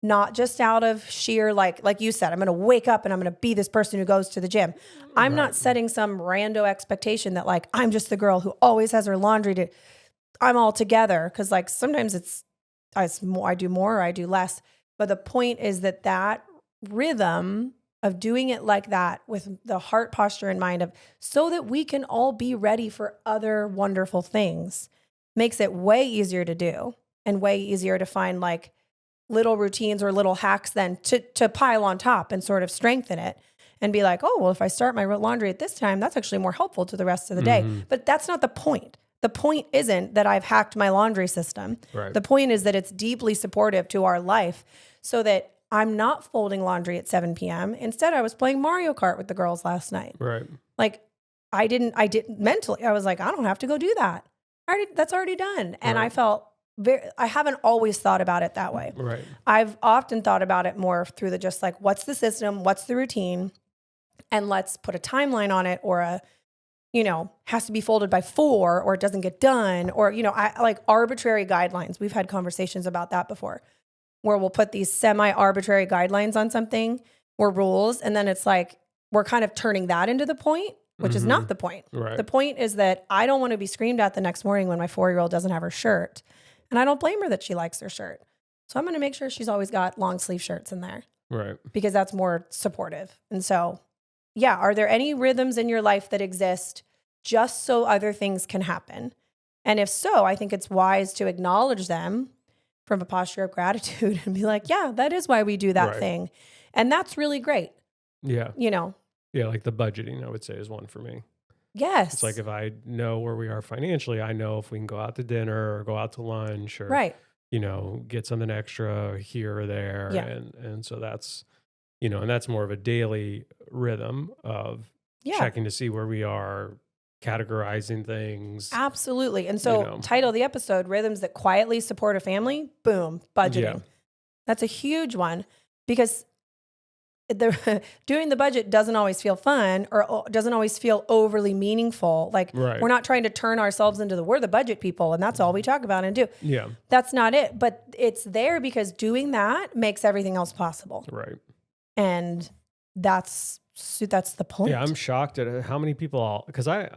not just out of sheer, like you said, I'm going to wake up and I'm going to be this person who goes to the gym. I'm not setting some rando expectation that like, I'm just the girl who always has her laundry I'm all together. Cause like sometimes I do more or I do less. But the point is that rhythm of doing it like that with the heart posture in mind of so that we can all be ready for other wonderful things makes it way easier to do and way easier to find like little routines or little hacks then to pile on top and sort of strengthen it and be like, oh, well, if I start my laundry at this time, that's actually more helpful to the rest of the day. But that's not the point. The point isn't that I've hacked my laundry system. Right. The point is that it's deeply supportive to our life so that I'm not folding laundry at 7 p.m. Instead, I was playing Mario Kart with the girls last night. Right. Like I didn't mentally, I was like, I don't have to go do that. That's already done. And I felt I haven't always thought about it that way. Right. I've often thought about it more through the just like, what's the system? What's the routine? And let's put a timeline on it or has to be folded by 4 or it doesn't get done or, I like arbitrary guidelines. We've had conversations about that before where we'll put these semi-arbitrary guidelines on something or rules. And then it's like, we're kind of turning that into the point, which is not the point. Right. The point is that I don't want to be screamed at the next morning when my 4-year-old doesn't have her shirt. And I don't blame her that she likes her shirt. So I'm going to make sure she's always got long sleeve shirts in there. Right. Because that's more supportive. And so, yeah, are there any rhythms in your life that exist just so other things can happen? And if so, I think it's wise to acknowledge them from a posture of gratitude and be like, yeah, that is why we do that thing. And that's really great. Yeah. Yeah, like the budgeting, I would say, is one for me. Yes. It's like if I know where we are financially, I know if we can go out to dinner or go out to lunch or, get something extra here or there. Yeah. And so that's, and that's more of a daily rhythm of checking to see where we are, categorizing things. Absolutely. And so title of the episode, Rhythms That Quietly Support a Family, boom, budgeting. Yeah. That's a huge one because doing the budget doesn't always feel fun or doesn't always feel overly meaningful. Like we're not trying to turn ourselves into we're the budget people and that's all we talk about and do. Yeah. That's not it. But it's there because doing that makes everything else possible. Right. And that's the point. Yeah, I'm shocked at how many people because I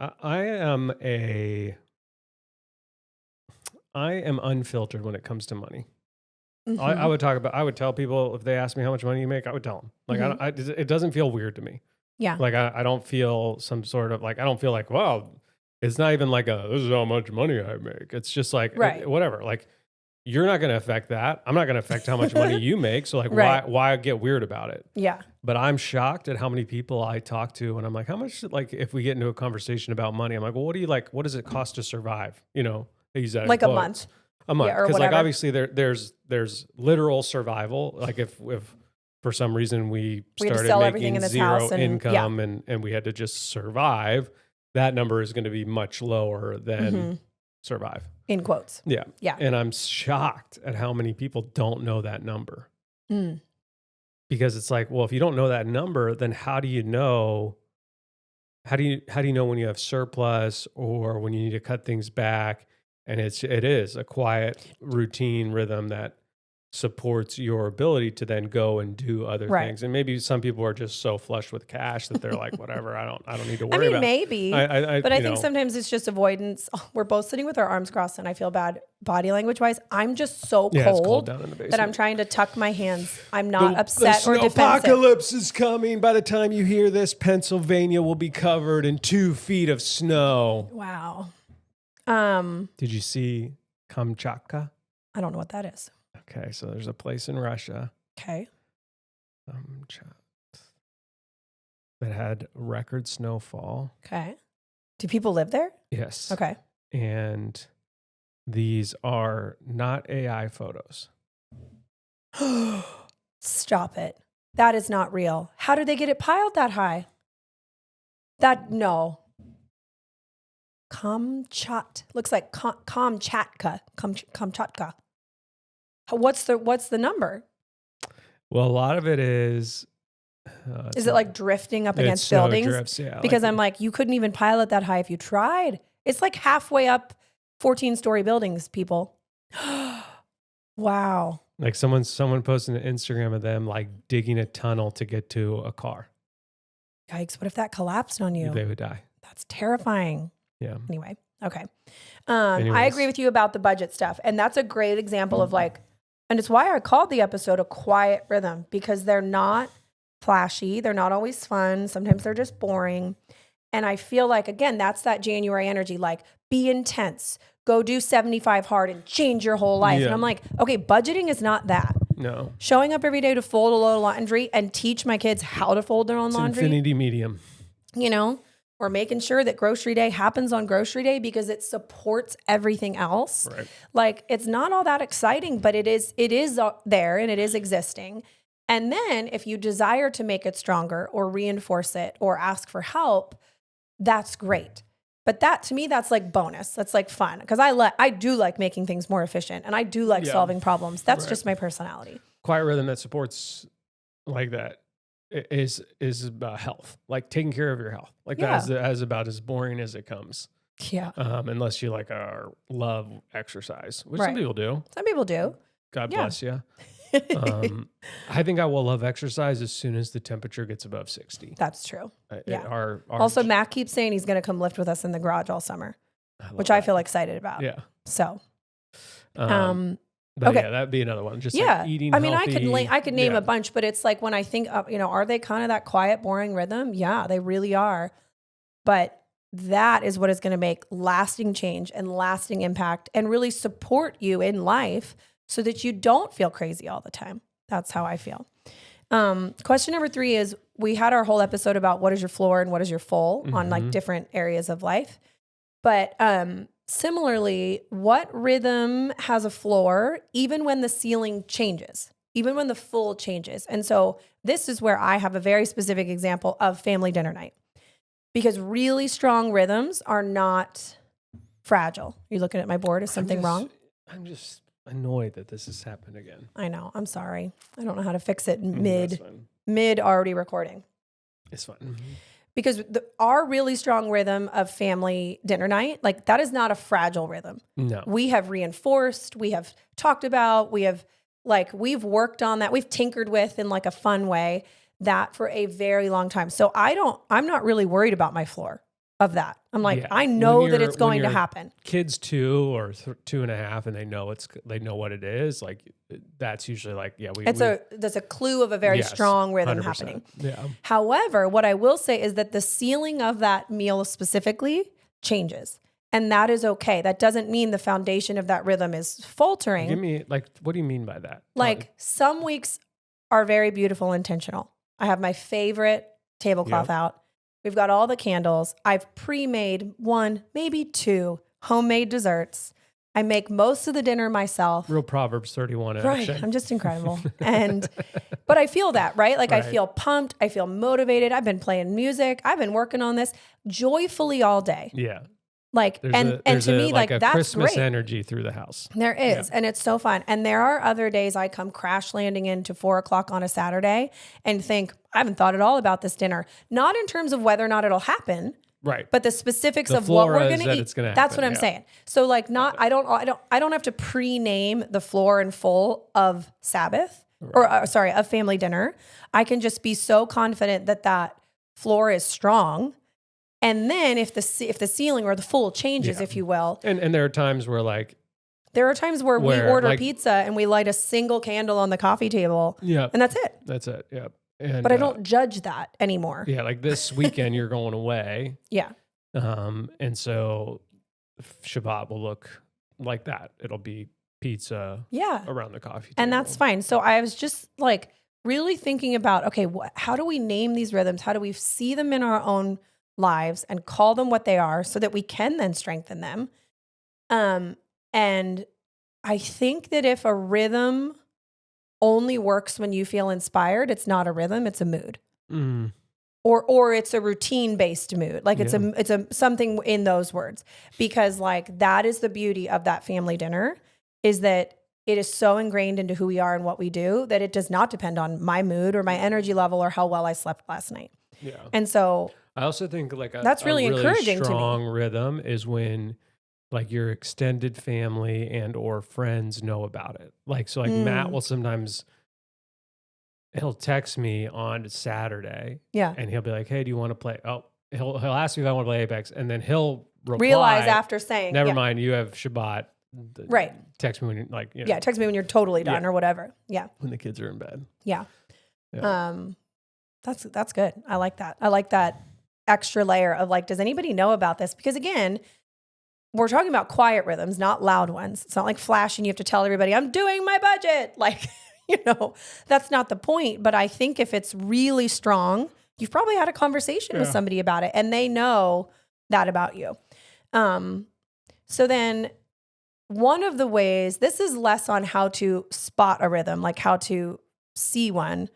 am unfiltered when it comes to money. Mhm. I would tell people if they ask me how much money you make, I would tell them. Like, it doesn't feel weird to me. Yeah. Like, I don't feel some sort of like, I don't feel like, wow, it's not even like this is how much money I make. It's just like, Right. whatever. Like, you're not going to affect that. I'm not going to affect how much money you make. So like, Right. why get weird about it? Yeah. But I'm shocked at how many people I talk to, and I'm like, how much? Like, if we get into a conversation about money, I'm like, well, what do you like? What does it cost to survive? You know, I use that in Like a quotes. month. A month, Yeah, or because like whatever. obviously there's literal survival. Like if for some reason we We had to started sell everything making in this zero house and- income and we had to just survive, that number is going to be much lower than survive. In quotes. Yeah, Yeah. And I'm shocked at how many people don't know that number. Mm. Because it's like, well, if you don't know that number, then how do you know? How do you know when you have surplus or when you need to cut things back? And it is a quiet routine rhythm that supports your ability to then go and do other Right. things. And maybe some people are just so flush with cash that they're like, whatever, I don't need to I worry mean, about. maybe. I But I you think know, sometimes it's just avoidance. Oh, we're both sitting with our arms crossed, and I feel bad body language wise. I'm just so yeah, it's cold cold down in the basement. that I'm trying to tuck my hands. I'm not The upset or defensive. apocalypse is coming. By the time you hear this, Pennsylvania will be covered in 2 feet of snow. Wow. Did you see Kamchatka? I don't know what that is. Okay, so there's a place in Russia Okay. that had record snowfall. Okay. Do people live there? Yes. Okay. And these are not AI photos. Stop it. That is not real. How did they get it piled that high? No. Looks like Kamchatka. Kamchatka. What's the number? Well, a lot of it is. Is it like drifting up it's against snow buildings? drifts, yeah. Because I'm like, you couldn't even pile it that high if you tried. It's like halfway up 14-story buildings, people. Wow. like someone posted an Instagram of them like digging a tunnel to get to a car. Yikes. What if that collapsed on you? They would die. That's terrifying. Yeah. Anyway, okay. I Anyways. agree with you about the budget stuff. And that's a great example of like, and it's why I called the episode A Quiet Rhythm, because they're not flashy. They're not always fun. Sometimes they're just boring. And I feel like, again, that's that January energy, like be intense, go do 75 hard and change your whole life. Yeah. And I'm like, okay, budgeting is not that. No. Showing up every day to fold a load of laundry and teach my kids how to fold their own It's laundry, infinity medium. you know, or making sure that grocery day happens on grocery day because it supports everything else. Right. Like it's not all that exciting, but it is there and it is existing. And then if you desire to make it stronger or reinforce it or ask for help, that's great. But that to me, that's like bonus. That's like fun because I do like making things more efficient and I do like Yeah. solving problems. That's Right. just my personality. Quiet rhythm that supports like that is about health, like taking care of your health. Like Yeah. that is about as boring as it comes. Yeah. Unless you like love exercise, which Right. some people do. Some people do. God Yeah. bless you. I think I will love exercise as soon as the temperature gets above 60. That's true. Yeah. Our Also, Matt keeps saying he's going to come lift with us in the garage all summer, love which I that. feel excited about. Yeah. So, But okay. yeah, that'd be another one. Just yeah. like eating I mean, healthy. I could name Yeah. a bunch, but it's like when I think of, are they kind of that quiet, boring rhythm? Yeah, they really are. But that is what is going to make lasting change and lasting impact and really support you in life so that you don't feel crazy all the time. That's how I feel. Question number 3 is we had our whole episode about what is your floor and what is your full on like different areas of life. But similarly, what rhythm has a floor even when the ceiling changes, even when the full changes? And so this is where I have a very specific example of family dinner night because really strong rhythms are not fragile. You're looking at my board. Is something wrong? I'm just annoyed that this has happened again. I know. I'm sorry. I don't know how to fix it That's fine. mid already recording. It's fine. Because our really strong rhythm of family dinner night, like that is not a fragile rhythm. No. We have reinforced, we have talked about, we've worked on that, we've tinkered with in like a fun way. that for a very long time. So I'm not really worried about my floor of that. I'm like, Yeah. I know When that you're- it's going to when you're happen. Kids 2 or 2.5, and they know what it is. Like that's usually like, yeah, There's a clue of a very yes, strong rhythm 100%. happening. Yeah. However, what I will say is that the ceiling of that meal specifically changes. And that is okay. That doesn't mean the foundation of that rhythm is faltering. Give me like, what do you mean by that? Like some weeks are very beautiful, intentional. I have my favorite tablecloth out. We've got all the candles. I've pre-made 1, maybe 2 homemade desserts. I make most of the dinner myself. Real Proverbs 31 Right. action. I'm just incredible. But I feel that, right? Like I feel pumped. I feel motivated. I've been playing music. I've been working on this joyfully all day. Yeah. Like, and to me, like a that's Christmas great. energy through the house. There is. And it's so fun. And there are other days I come crash landing into 4:00 on a Saturday and think, I haven't thought at all about this dinner. Not in terms of whether or not it'll happen, Right. but the specifics The of what we're flora is going to that eat. it's gonna That's what happen, I'm yeah. saying. So like I don't have to pre-name the floor and full of Sabbath of family dinner. I can just be so confident that that floor is strong. And then if the ceiling or the full changes, if you will, And there are times where like, there are times where we Where, order like- pizza and we light a single candle on the coffee table yeah, and that's it. that's it. Yeah. And, But I don't judge that anymore. Yeah. Like this weekend, you're going away. Yeah. And so Shabbat will look like that. It'll be pizza Yeah. around the coffee table. And that's fine. So I was just like really thinking about, okay, how do we name these rhythms? How do we see them in our own lives and call them what they are so that we can then strengthen them? And I think that if a rhythm only works when you feel inspired, it's not a rhythm, it's a mood. Mm. Or it's a routine based mood. Like it's a something in those words, because like that is the beauty of that family dinner, is that it is so ingrained into who we are and what we do that it does not depend on my mood or my energy level or how well I slept last night. Yeah. And so I also think like That's really encouraging to me. strong rhythm is when like your extended family and or friends know about it. Like, so like Matt will sometimes, he'll text me on Saturday yeah, and he'll be like, hey, do you want to play? Oh, he'll ask me if I want to play Apex, and then he'll reply, realize after saying, never yeah, mind, you have Shabbat. Right. Text me when you're like, you know, yeah, text me when you're totally done Yeah. or whatever. Yeah. when the kids are in bed. Yeah. Yeah. That's good. I like that. I like that extra layer of like, does anybody know about this? Because again, we're talking about quiet rhythms, not loud ones. It's not like flash and you have to tell everybody, I'm doing my budget. Like, that's not the point. But I think if it's really strong, you've probably had a conversation with somebody about it and they know that about you. So then one of the ways, this is less on how to spot a rhythm, like how to see one,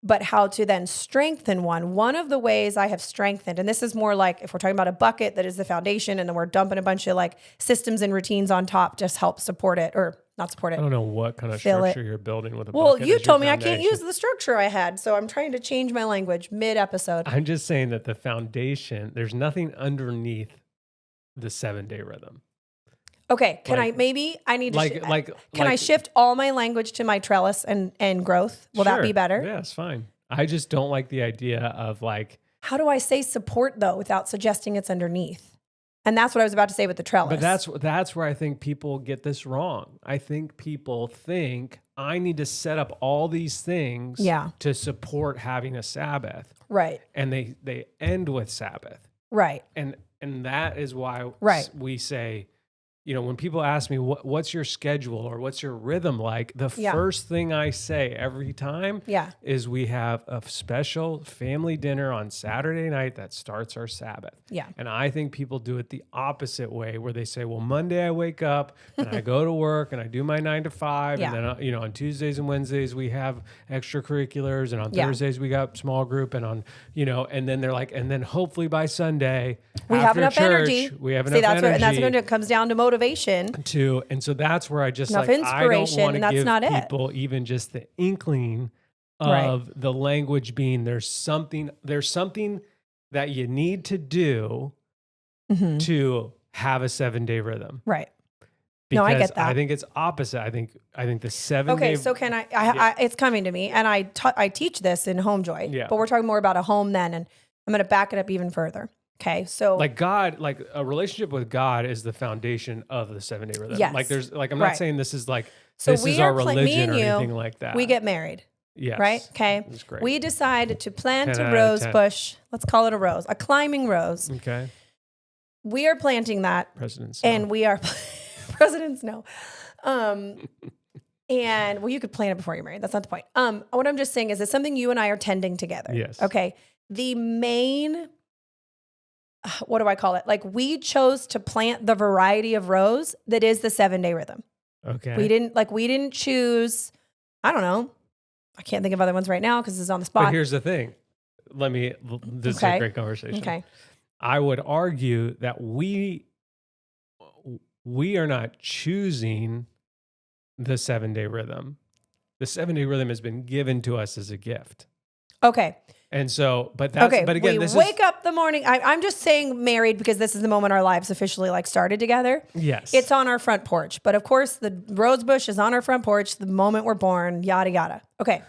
but how to then strengthen one. One of the ways I have strengthened, and this is more like if we're talking about a bucket that is the foundation and then we're dumping a bunch of like systems and routines on top, just help support it or not support I it. don't know what kind of Fill it. structure you're building with a Well, bucket you as your told me I can't foundation. use the structure I had, so I'm trying to change my language mid-episode. I'm just saying that the foundation, there's nothing underneath the 7-day rhythm. Okay, can Like- I need to, can I like- shift all my language to my trellis and growth? Will that be Sure. better? Yeah, it's fine. I just don't like the idea of like, How do I say support though without suggesting it's underneath? And that's what I was about to say with the trellis. but that's where I think people get this wrong. I think people think I need to set up all these things Yeah. to support having a Sabbath. right, And they end with Sabbath. right, And that is why Right. we say, when people ask me what's your schedule or what's your rhythm like, the Yeah. first thing I say every time yeah, is we have a special family dinner on Saturday night that starts our Sabbath. yeah, And I think people do it the opposite way, where they say, well, Monday I wake up and I go to work and I do my 9 to 5. Yeah. And then, on Tuesdays and Wednesdays we have extracurriculars, and on Yeah. Thursdays we got small group, and on, and then they're like, and then hopefully by Sunday we have after enough church, energy. we have See, enough that's energy. and that's when it comes down to motivation. And so that's where I just Enough like, I don't inspiration, want to and that's give not it. people even just the inkling Right. of the language being there's something that you need to do Mhm. to have a 7-day rhythm. Right. No, I Because get that. I think it's opposite. I think the 7 Okay, day. so can I it's coming to me, and I teach this in Homejoy, Yeah. but we're talking more about a home then, and I'm going to back it up even further. Okay, so like God, like a relationship with God is the foundation of the 7 day rhythm. Yes. Like there's like, I'm not Right. saying this is like, so this we is are our me religion and or you, anything like that. we get married, yes. right? Okay, That's great. we decide to plant 10 a out of rose 10. bush. Let's call it a rose, a climbing rose. Okay. We are planting that, Presidents. and we are presidents. No. And well, you could plan it before you're married. That's not the point. What I'm just saying is it's something you and I are tending together. Yes. Okay. The main, what do I call it? Like we chose to plant the variety of rose that is the 7 day rhythm. Okay. We didn't choose, I don't know. I can't think of other ones right now because it's on the spot. But here's the thing. This is a Okay. great conversation. Okay. I would argue that we are not choosing the 7 day rhythm. The 7 day rhythm has been given to us as a gift. Okay. And so, but that's, Okay. but again, we this wake is, up the morning. I'm just saying married because this is the moment our lives officially like started together. yes, It's on our front porch. But of course, the rose bush is on our front porch the moment we're born, yada, yada. Okay.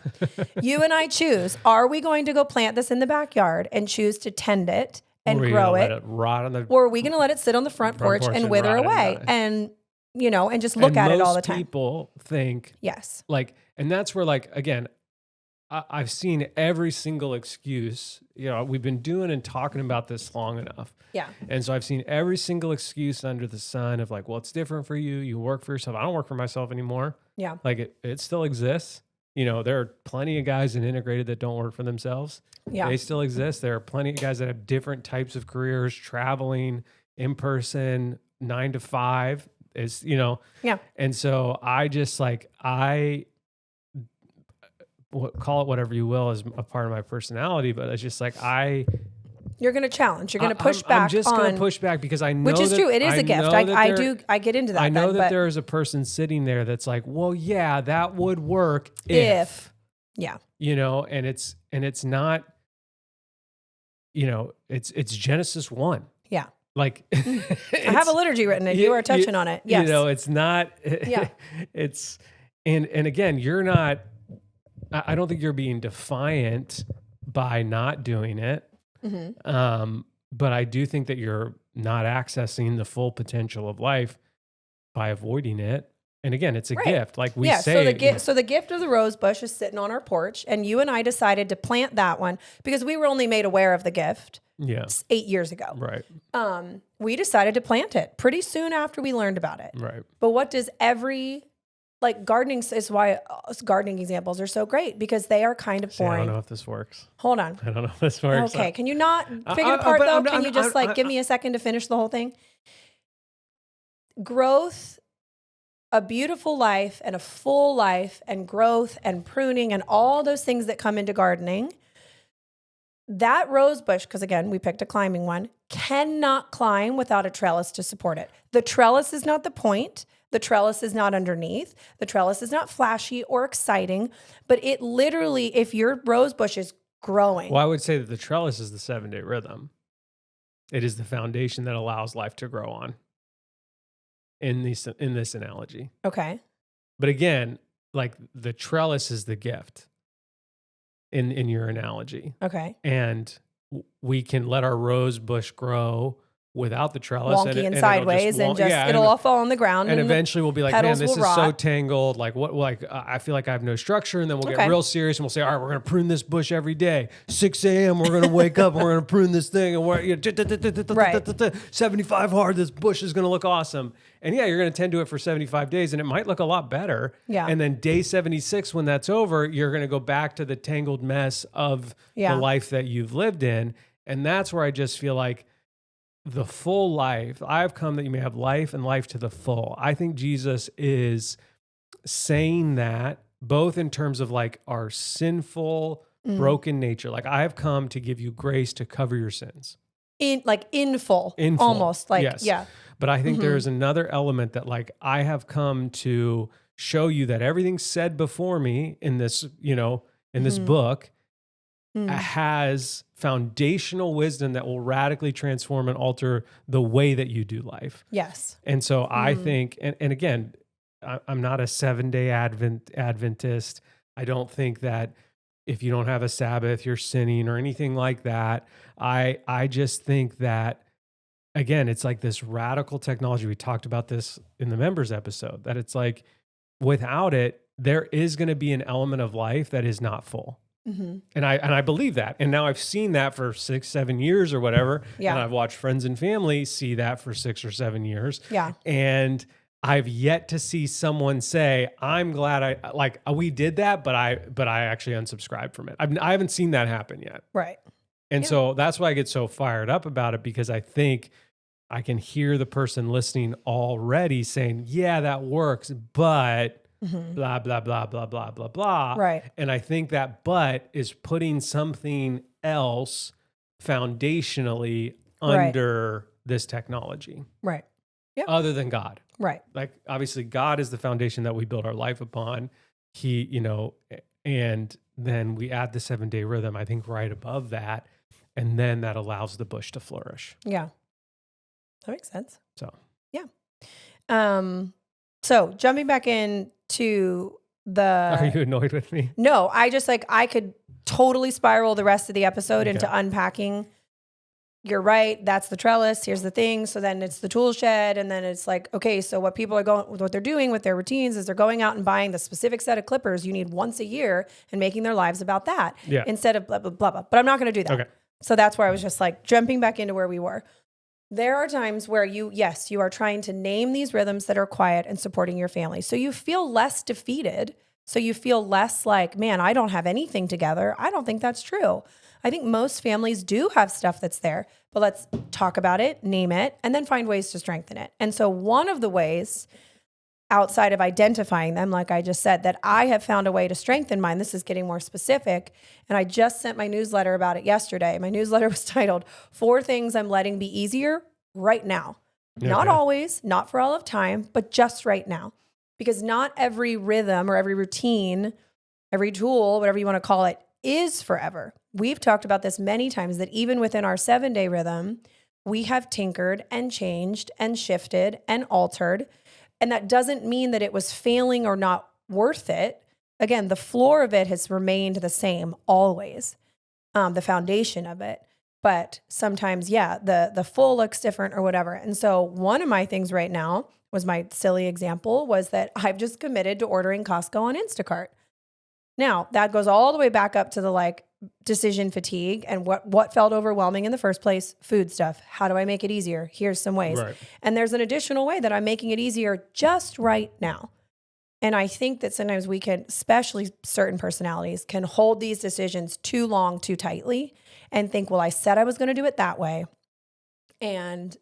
You and I choose, are we going to go plant this in the backyard and choose to tend it and Or are you grow gonna it? let it rot on the, Or are we going to let it sit on the front porch and wither rot and away die. and, you know, and just look and at it all most the time? people think Yes. like, and that's where like, again, I've seen every single excuse, you know, we've been doing and talking about this long enough. Yeah. And so I've seen every single excuse under the sun of like, well, it's different for you. You work for yourself. I don't work for myself anymore. Yeah. Like it still exists. You know, there are plenty of guys in integrated that don't work for themselves. Yeah. They still exist. There are plenty of guys that have different types of careers, traveling, in person, 9 to 5 is, you know. Yeah. And so I just like, call it whatever you will as a part of my personality, but it's just like You're going to challenge. You're going to push I'm back just on, going to push back because I know which is that- true. It is I a gift. know that I get into that. I know then, that but there is a person sitting there that's like, well, yeah, that would work if, yeah. you know, and it's not, you know, it's Genesis 1. Yeah. Like I have a liturgy written and you are touching on it. Yes. You know, it's not, Yeah. it's, and again, you're not, I don't think you're being defiant by not doing it. Mm-hmm. But I do think that you're not accessing the full potential of life by avoiding it. And again, it's a Right. gift. Like we Yeah, say, so the gift of the rose bush is sitting on our porch, and you and I decided to plant that one because we were only made aware of the gift yeah, 8 years ago. right, We decided to plant it pretty soon after we learned about it. right. But what does like gardening is why gardening examples are so great because they are kind of See, I boring. don't know if this works. Hold on. I don't know if this works. Okay, can you not pick it I- apart but though? I'm- Can you I'm- just I'm- give me a second to finish the whole thing? Growth, a beautiful life and a full life and growth and pruning and all those things that come into gardening. That rose bush, because again, we picked a climbing one, cannot climb without a trellis to support it. The trellis is not the point. The trellis is not underneath. The trellis is not flashy or exciting, but it literally, if your rose bush is growing. Well, I would say that the trellis is the 7-day rhythm. It is the foundation that allows life to grow on. In this analogy, Okay. but again, like the trellis is the gift. In your analogy, Okay. and we can let our rose bush grow without the trellis, Wonky and it'll sideways and just yeah, it'll all fall on the ground. and the eventually we'll be like, man, petals this will is so rot. tangled. Like what? Like I feel like I have no structure, and then we'll Okay. get real serious and we'll say, all right, we're gonna prune this bush every day. 6 a.m. We're gonna wake up and we're gonna prune this thing, and we're 75 hard. This bush is gonna look awesome, and yeah, you're gonna tend to it for 75 days, and it might look a lot better. Yeah. And then day 76, when that's over, you're gonna go back to the tangled mess of Yeah. the life that you've lived in, and that's where I just feel like. The full life, I have come that you may have life and life to the full. I think Jesus is saying that both in terms of like our sinful, broken nature. Like I have come to give you grace to cover your sins. in full, In full, almost like, yes. yeah. But I think there is another element that like I have come to show you that everything said before me in this, you know, in this book has foundational wisdom that will radically transform and alter the way that you do life. Yes. And so I think, and again, I'm not a 7-day Adventist. I don't think that if you don't have a Sabbath, you're sinning or anything like that. I just think that, again, it's like this radical technology. We talked about this in the members episode, that it's like, without it, there is going to be an element of life that is not full. And I believe that. And now I've seen that for 6-7 years or whatever. Yeah. And I've watched friends and family see that for 6 or 7 years. Yeah. And I've yet to see someone say, I'm glad we did that, but I actually unsubscribed from it. I haven't seen that happen yet. Right. And so that's why I get so fired up about it, because I think I can hear the person listening already saying, yeah, that works, but blah, blah, blah, blah, blah, blah, blah. Right. And I think that but is putting something else foundationally under this technology. Right. Yep. Other than God. Right. Like, obviously God is the foundation that we build our life upon. And then we add the 7-day rhythm, I think, right above that. And then that allows the bush to flourish. Yeah. That makes sense. So, yeah. So jumping back into are you annoyed with me? No, I could totally spiral the rest of the episode into unpacking. You're right. That's the trellis. Here's the thing. So then it's the tool shed. And then it's like, okay, so what they're doing with their routines is they're going out and buying the specific set of clippers you need once a year and making their lives about that instead of blah, blah, blah, blah. But I'm not going to do that. Okay. So that's where I was just like jumping back into where we were. There are times where you are trying to name these rhythms that are quiet and supporting your family. So you feel less defeated. So you feel less like, man, I don't have anything together. I don't think that's true. I think most families do have stuff that's there, but let's talk about it, name it, and then find ways to strengthen it. And so one of the ways outside of identifying them, like I just said, that I have found a way to strengthen mine, this is getting more specific, and I just sent my newsletter about it yesterday. My newsletter was titled, 4 Things I'm Letting Be Easier Right Now. Okay. Not always, not for all of time, but just right now. Because not every rhythm or every routine, every tool, whatever you want to call it, is forever. We've talked about this many times, that even within our 7-day rhythm, we have tinkered and changed and shifted and altered. And that doesn't mean that it was failing or not worth it. Again, the floor of it has remained the same always, the foundation of it. But sometimes, the full looks different or whatever. And so one of my things right now was my silly example was that I've just committed to ordering Costco on Instacart. Now, that goes all the way back up to the decision fatigue and what felt overwhelming in the first place, food stuff. How do I make it easier? Here's some ways. Right. And there's an additional way that I'm making it easier just right now. And I think that sometimes we can, especially certain personalities, can hold these decisions too long, too tightly and think, well, I said I was going to do it that way. And,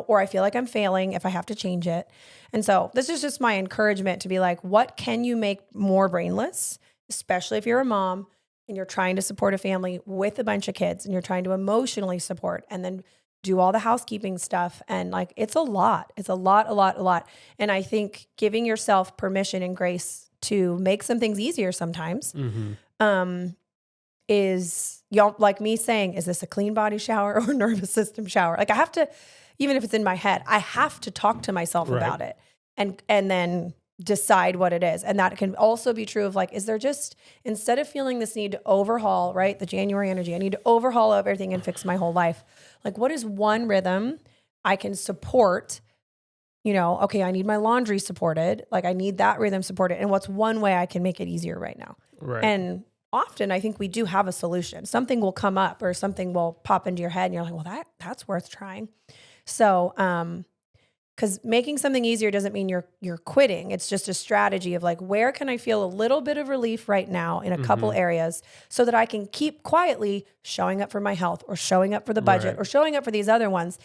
or I feel like I'm failing if I have to change it. And so this is just my encouragement to be like, what can you make more brainless, especially if you're a mom and you're trying to support a family with a bunch of kids and you're trying to emotionally support and then do all the housekeeping stuff. And it's a lot. It's a lot. And I think giving yourself permission and grace to make some things easier sometimes is, like me saying, is this a clean body shower or nervous system shower? I have to, even if it's in my head, I have to talk to myself about it and then decide what it is. And that can also be true of is there just, instead of feeling this need to overhaul, right? The January energy, I need to overhaul everything and fix my whole life. What is one rhythm I can support? Okay, I need my laundry supported. I need that rhythm supported. And what's one way I can make it easier right now? Right. And often I think we do have a solution. Something will come up or something will pop into your head and you're like, well, that's worth trying. So, because making something easier doesn't mean you're quitting. It's just a strategy of where can I feel a little bit of relief right now in a couple areas so that I can keep quietly showing up for my health or showing up for the budget or showing up for these other ones.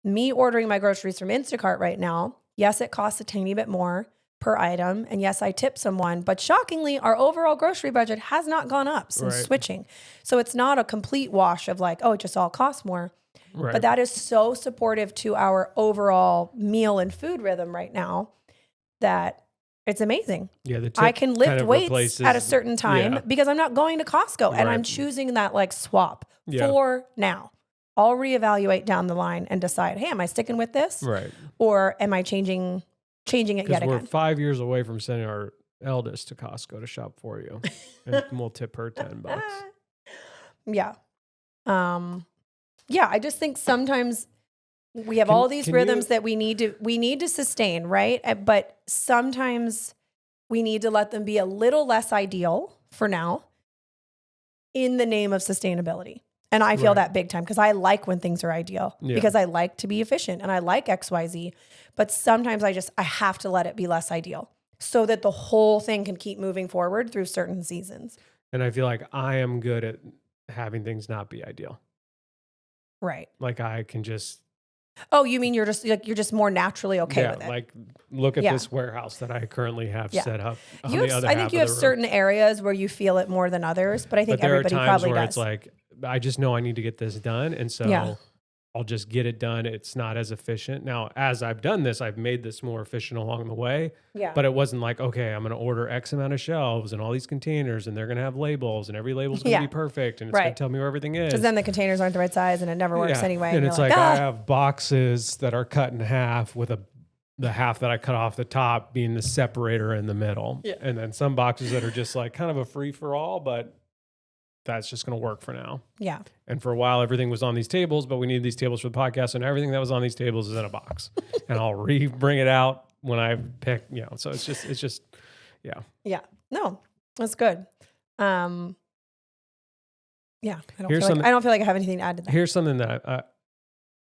Me ordering my groceries from Instacart right now, yes, it costs a tiny bit more per item. And yes, I tip someone, but shockingly, our overall grocery budget has not gone up since switching. So it's not a complete wash of it just all costs more. Right. But that is so supportive to our overall meal and food rhythm right now that It's amazing. Yeah, the tip I can lift kind of weights replaces- at a certain time Yeah. because I'm not going to Costco and I'm Right. choosing that like swap Yeah. for now. I'll reevaluate down the line and decide, hey, am I sticking with this? Right. Or am I changing it Because yet we're again? 5 years away from sending our eldest to Costco to shop for you. And we'll tip her $10. Yeah. Yeah, I just think sometimes we have Can- all these can rhythms you- that we need to sustain, right? But sometimes we need to let them be a little less ideal for now in the name of sustainability. And I feel Right. that big time because I like when things are ideal Yeah. because I like to be efficient and I like XYZ. But sometimes I have to let it be less ideal so that the whole thing can keep moving forward through certain seasons. And I feel like I am good at having things not be ideal. Right. Like I can just Oh, you mean you're just more naturally okay with it? like look at Yeah. this warehouse that I currently have Yeah. set up on You the have, other I half think of you have the room. certain areas where you feel it more than others, but I think But there are everybody times probably where does. it's like I just know I need to get this done, and so Yeah. I'll just get it done. It's not as efficient. Now, as I've done this, I've made this more efficient along the way. Yeah. But it wasn't like, okay, I'm going to order X amount of shelves and all these containers, and they're going to have labels, and every label's going to Yeah. be perfect, and it's going Right. to tell me where everything is. Because then the containers aren't the right size and it never works Yeah. anyway. And you're it's like I "Ah." have boxes that are cut in half with the half that I cut off the top being the separator in the middle. Yeah. And then some boxes that are just like kind of a free for all, but that's just going to work for now. Yeah. And for a while, everything was on these tables, but we needed these tables for the podcast, and everything that was on these tables is in a box. And I'll bring it out when I pick, so it's just, yeah. Yeah. No, that's good. Yeah. I Here's something- don't feel like I have anything to add to that. Here's something that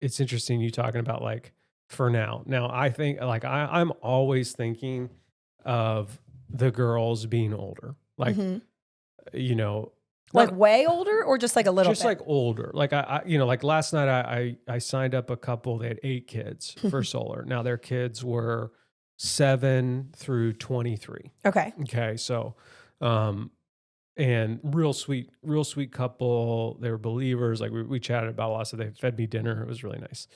it's interesting you talking about, like, for now. Now, I think, like, I'm always thinking of the girls being older. Like, Mhm. Not- Like way older or just like a little just bit? like older. Like like last night I signed up a couple. They had 8 kids for solar. Now their kids were 7 through 23. Okay. Okay, so and real sweet couple. They were believers. Like we chatted about a lot. So they fed me dinner. It was really nice.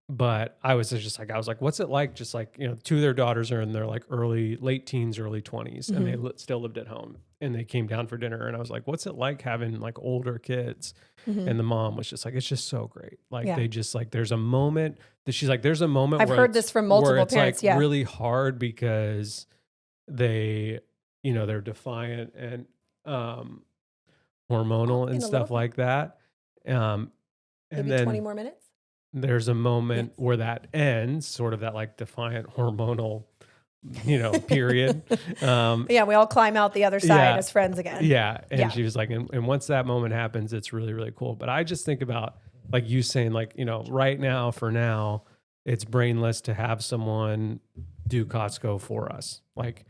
But I was like, what's it like? Just like, 2 of their daughters are in their like late teens, early 20s, and they still lived at home, and they came down for dinner. And I was like, what's it like having like older kids? Mhm. And the mom was just like, it's just so great. Like Yeah. they just like, there's a moment that she's like, there's a moment I've where heard it's- this from multiple where it's parents, like yeah. really hard because they, they're defiant and hormonal In and a stuff little like that. And Maybe then 20 more minutes? there's a moment Yes. where that ends, sort of that like defiant hormonal, period. Yeah, we all climb out the other side yeah. as friends again. Yeah. And Yeah. she was like, and once that moment happens, it's really, really cool. But I just think about like you saying, like, right now, for now, it's brainless to have someone do Costco for us. Like,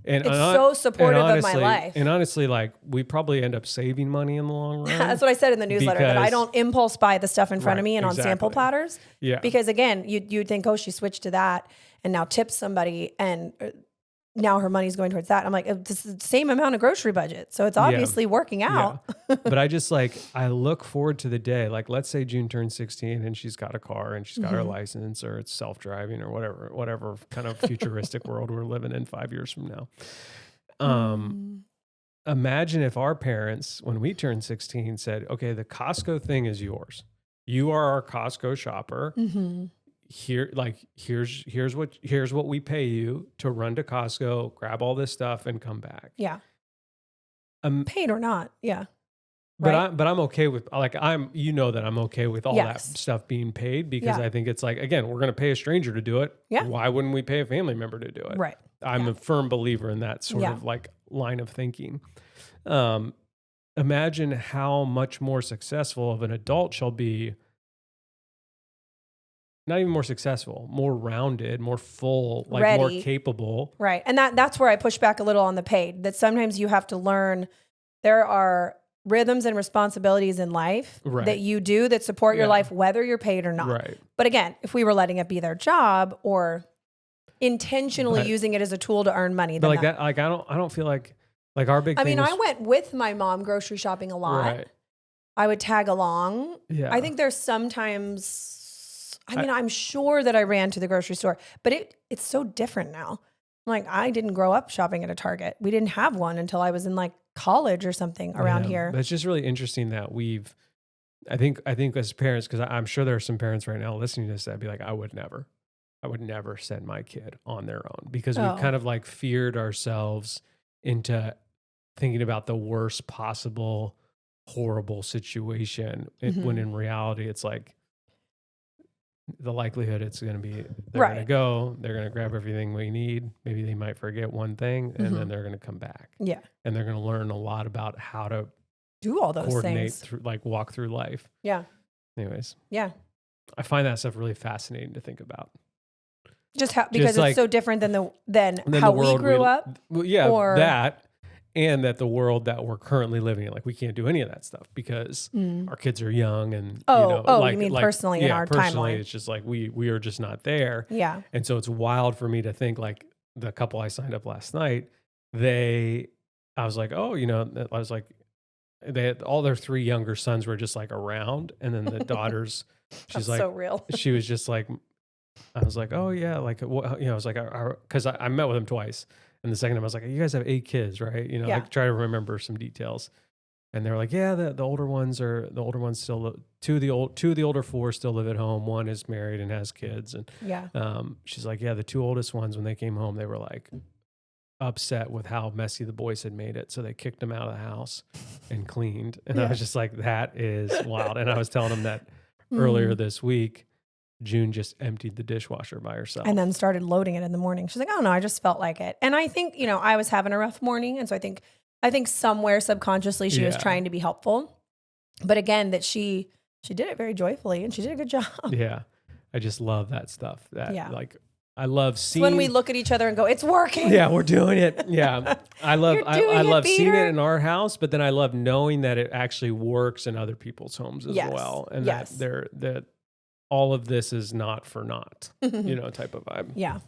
and It's so supportive of my life. And honestly, like we probably end up saving money in the long run. That's what I said in the newsletter, that I Because- don't impulse buy the stuff in front of Right, me and on sample exactly. platters. Yeah. Because again, you'd think, oh, she switched to that and now tips somebody and now her money's going towards that. I'm like, it's the same amount of grocery budget. So it's obviously working out. But I just I look forward to the day. Like, let's say June turns 16 and she's got a car and she's got Mm-hmm. her license, or it's self-driving or whatever kind of futuristic world we're living in 5 years from now. Imagine if our parents, when we turned 16, said, okay, the Costco thing is yours. You are our Costco shopper. Mm-hmm. Here's what we pay you to run to Costco, grab all this stuff and come back. Yeah. Um, Paid or not. Yeah. But Right? I'm okay with that I'm okay with all Yes. that stuff being paid, because Yeah. I think it's like, again, we're going to pay a stranger to do it. Yeah. Why wouldn't we pay a family member to do it? Right. I'm Yeah. a firm believer in that sort Yeah. of like line of thinking. Imagine how much more successful of an adult shall be. Not even more successful, more rounded, more full, like more Ready. capable. Right. And that's where I push back a little on the paid, that sometimes you have to learn there are rhythms and responsibilities in life Right. that you do that support your Yeah. life, whether you're paid or not. Right. But again, if we were letting it be their job or intentionally But- using it as a tool to earn money, But then like that, like I don't feel like our big I thing mean, is, I went with my mom grocery shopping a lot. right. I would tag along. Yeah. I think there's sometimes, I'm sure that I ran to the grocery store, but it's so different now. Like, I didn't grow up shopping at a Target. We didn't have one until I was in like college or something around here. But it's just really interesting that I think as parents, because I'm sure there are some parents right now listening to this that'd be like, I would never send my kid on their own, because we've kind of like feared ourselves into thinking about the worst possible horrible situation, when in reality it's like the likelihood it's going to be they're going to go, they're going to grab everything we need, maybe they might forget one thing, and then they're going to come back, and they're going to learn a lot about how to do all those coordinate things through, like walk through life. Anyways, I find that stuff really fascinating to think about. Just how, because it's so different than how the we grew up. Or that, and that the world that we're currently living in, like we can't do any of that stuff because our kids are young, and you mean personally in our personally, timeline? it's just like we are just not there. And so it's wild for me to think, like the couple I signed up last night, I was like, they had all their 3 younger sons were just like around, and then the daughters, she's like, so real. She was just like, I was like, oh yeah, like I was like, because I met with him twice, and the second time I was like, you guys have 8 kids, right? Like try to remember some details, and they were like, yeah, the older ones still two of the older 4 still live at home. One is married and has kids, and she's like, yeah, the 2 oldest ones, when they came home, they were like upset with how messy the boys had made it, so they kicked them out of the house and cleaned. And I was just like, that is wild. And I was telling them that earlier this week, June just emptied the dishwasher by herself and then started loading it in the morning. She's like, oh no, I just felt like it. And I think, I was having a rough morning, and so I think somewhere subconsciously she was trying to be helpful, but again, that she did it very joyfully, and she did a good job. I just love that stuff. Like, I love seeing when we look at each other and go, it's working. Yeah, we're doing it. Yeah. I love seeing it in our house, but then I love knowing that it actually works in other people's homes as well. And that all of this is not for naught, type of vibe. Yeah.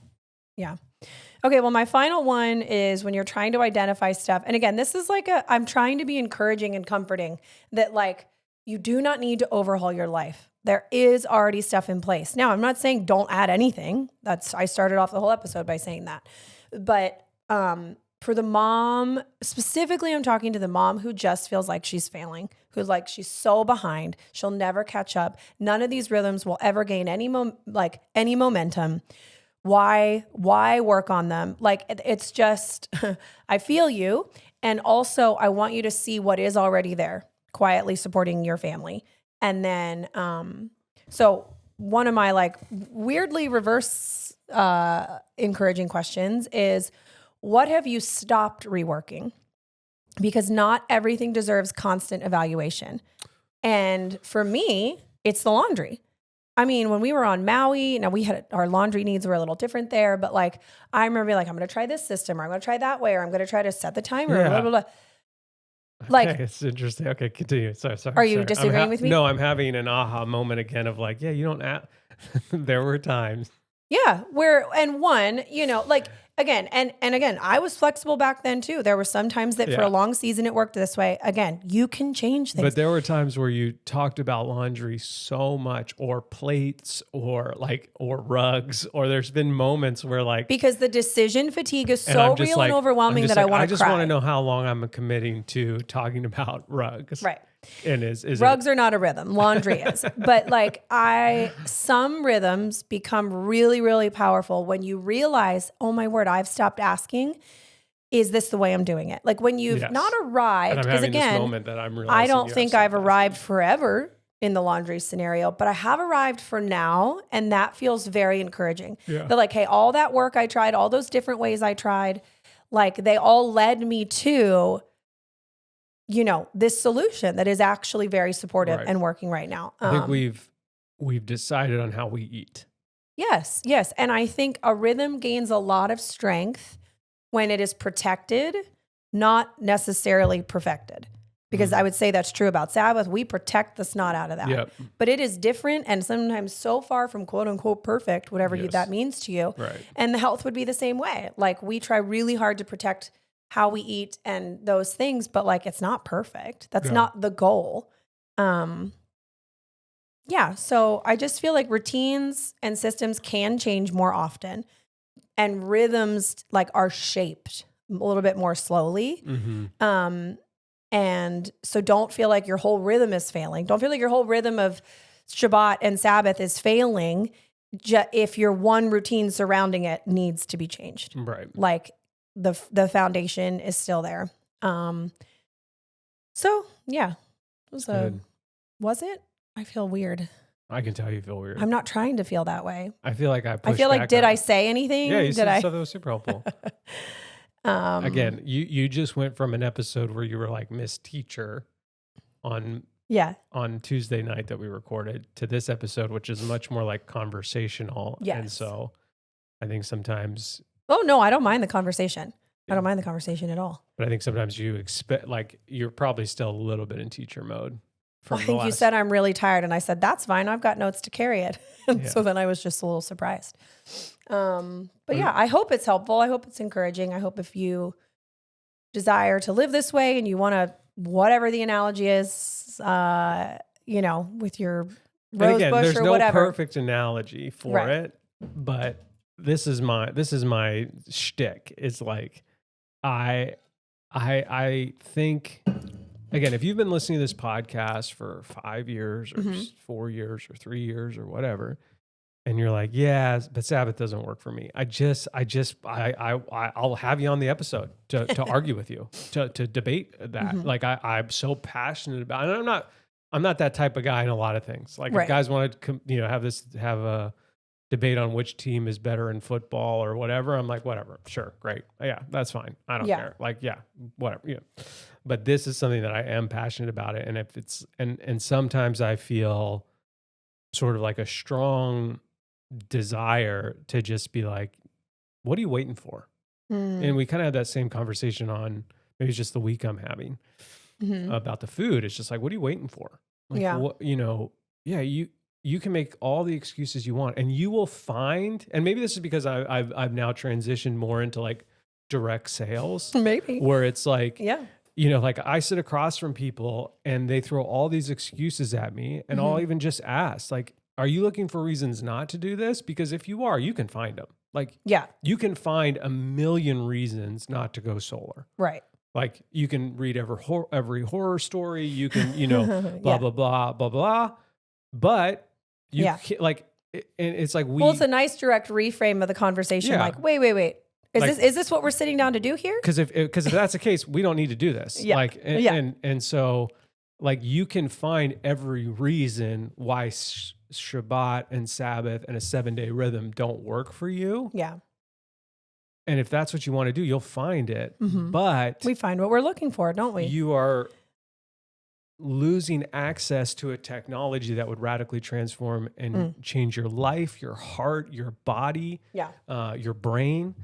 Okay. Well, my final one is when you're trying to identify stuff. And again, this is like I'm trying to be encouraging and comforting that, like, you do not need to overhaul your life. There is already stuff in place. Now, I'm not saying don't add anything. I started off the whole episode by saying that. But for the mom, specifically, I'm talking to the mom who just feels like she's failing, who's like, she's so behind, she'll never catch up. None of these rhythms will ever gain any momentum. Why work on them? Like, it's just, I feel you. And also, I want you to see what is already there, quietly supporting your family. And then, so one of my like weirdly reverse encouraging questions is, what have you stopped reworking? Because not everything deserves constant evaluation. And for me, it's the laundry. I mean, when we were on Maui, now our laundry needs were a little different there, but like, I remember being like, I'm going to try this system, or I'm going to try that way, or I'm going to try to set the timer, blah, blah, blah. Like, okay, it's interesting. Okay, continue. Sorry. Are you disagreeing with me? No, I'm having an aha moment again of like, yeah, you don't there were times. Yeah, like, again, and again, I was flexible back then too. There were some times that for a long season it worked this way. Again, you can change things. But there were times where you talked about laundry so much, or plates, or rugs, or there's been moments where like, because the decision fatigue is so real and overwhelming that I want to cry. I just want to know how long I'm committing to talking about rugs. Right. And rugs are not a rhythm. Laundry is. But like some rhythms become really, really powerful when you realize, oh my word, I've stopped asking, is this the way I'm doing it? Like when you've not arrived, because again, this moment that I'm I don't think I've arrived forever in the laundry scenario, but I have arrived for now. And that feels very encouraging. They're like, hey, all that work I tried, all those different ways I tried, like they all led me to, this solution that is actually very supportive and working right now. I think we've decided on how we eat. Yes. And I think a rhythm gains a lot of strength when it is protected, not necessarily perfected. Because I would say that's true about Sabbath. We protect the snot out of that. Yep. But it is different and sometimes so far from quote unquote perfect, whatever that means to you. Right. And the health would be the same way. Like we try really hard to protect how we eat and those things, but like, it's not perfect. That's not the goal. So I just feel like routines and systems can change more often. and rhythms like are shaped a little bit more slowly. And so don't feel like your whole rhythm is failing. Don't feel like your whole rhythm of Shabbat and Sabbath is failing if your one routine surrounding it needs to be changed. Right. Like the foundation is still there. So yeah, was it? I feel weird. I can tell you feel weird. I'm not trying to feel that way. I feel like I feel like, back did on I it. say anything? Yeah, you did said I? stuff that was super helpful. Again, you just went from an episode where you were like Miss Teacher on Tuesday night that we recorded to this episode, which is much more like conversational. Yes. And so I think sometimes. Oh no, I don't mind the conversation. I don't mind the conversation at all. But I think sometimes you expect, like, you're probably still a little bit in teacher mode. I think you said I'm really tired, and I said that's fine. I've got notes to carry it. And so then I was just a little surprised. But yeah, I hope it's helpful. I hope it's encouraging. I hope if you desire to live this way and you want to, whatever the analogy is, with your rose bush there's or no whatever. Perfect analogy for it, but this is my shtick. Is like, I think, again, if you've been listening to this podcast for 5 years or 4 years or 3 years or whatever, and you're like, yeah, but Sabbath doesn't work for me. I'll have you on the episode to argue with you, to debate that. Like I'm so passionate about it. And I'm not that type of guy in a lot of things. Like if guys want to, have a debate on which team is better in football or whatever, I'm like, whatever, sure, great. Yeah, that's fine. I don't care. Like, yeah, whatever. Yeah. But this is something that I am passionate about it. And if it's, and sometimes I feel sort of like a strong desire to just be like, what are you waiting for? And we kind of had that same conversation on, maybe it's just the week I'm having about the food. It's just like, what are you waiting for? Like, what, you can make all the excuses you want, and you will find, and maybe this is because I've now transitioned more into like direct sales, maybe, where it's like, yeah. Like I sit across from people and they throw all these excuses at me, and I'll even just ask, like, are you looking for reasons not to do this? Because if you are, you can find them. Like, you can find a million reasons not to go solar. Right. Like you can read every horror story. You can, blah, blah, blah, blah, blah. But you can't, like, and it's like, well, it's a nice direct reframe of the conversation. Yeah. Like, wait. Is this what we're sitting down to do here? Because if that's the case, we don't need to do this. Yeah. Like, and so, like, you can find every reason why Shabbat and Sabbath and a 7-day rhythm don't work for you. Yeah. And if that's what you want to do, you'll find it. But we find what we're looking for, don't we? You are losing access to a technology that would radically transform and change your life, your heart, your body, your brain.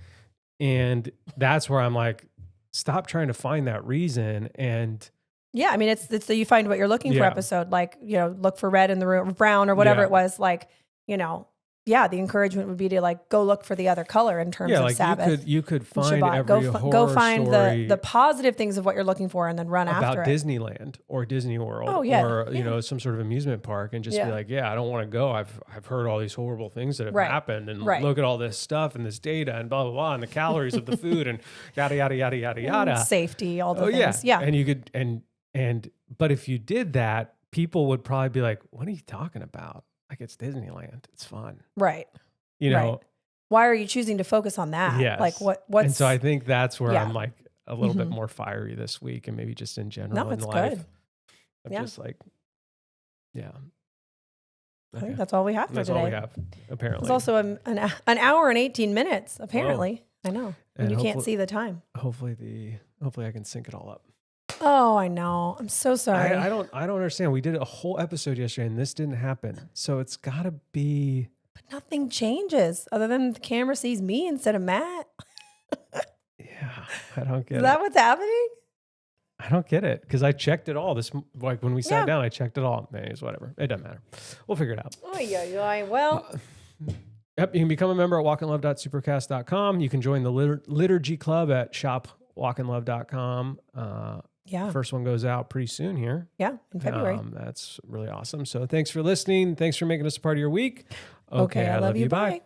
And that's where I'm like, stop trying to find that reason. And yeah, I mean, it's the you find what you're looking for episode, like, look for red in the room, brown or whatever it was, like, the encouragement would be to like go look for the other color in terms of like Sabbath. You could find Shabbat. every horror go find story the positive things of what you're looking for, and then run about after it. Disneyland or Disney World or some sort of amusement park, and just be like, I don't want to go. I've heard all these horrible things that have happened, and look at all this stuff and this data and blah blah blah, and the calories of the food and yada yada yada yada yada. Safety, all the things. Yeah. And you could but if you did that, people would probably be like, "What are you talking about? Like, it's Disneyland. It's fun." Right. Right. Why are you choosing to focus on that? Yes. Like what's And so I think that's where I'm like a little bit more fiery this week, and maybe just in general in life. Good. I'm just like, I think that's all we have for that's today. all we have, apparently. It's also an hour and 18 minutes, apparently. Whoa. I know. And you can't see the time. Hopefully I can sync it all up. Oh, I know. I'm so sorry. I don't understand. We did a whole episode yesterday and this didn't happen. So it's gotta be. But nothing changes other than the camera sees me instead of Matt. Yeah, I don't get it. Is that what's happening? I don't get it, because I checked it all. Like when we sat down, I checked it all. Anyways, whatever. It doesn't matter. We'll figure it out. Oh, yeah. Well. Yep, you can become a member at walkinlove.supercast.com. You can join the liturgy club at shopwalkinlove.com. First one goes out pretty soon here. Yeah, in February. That's really awesome. So thanks for listening. Thanks for making us a part of your week. Okay, I love you. Bye.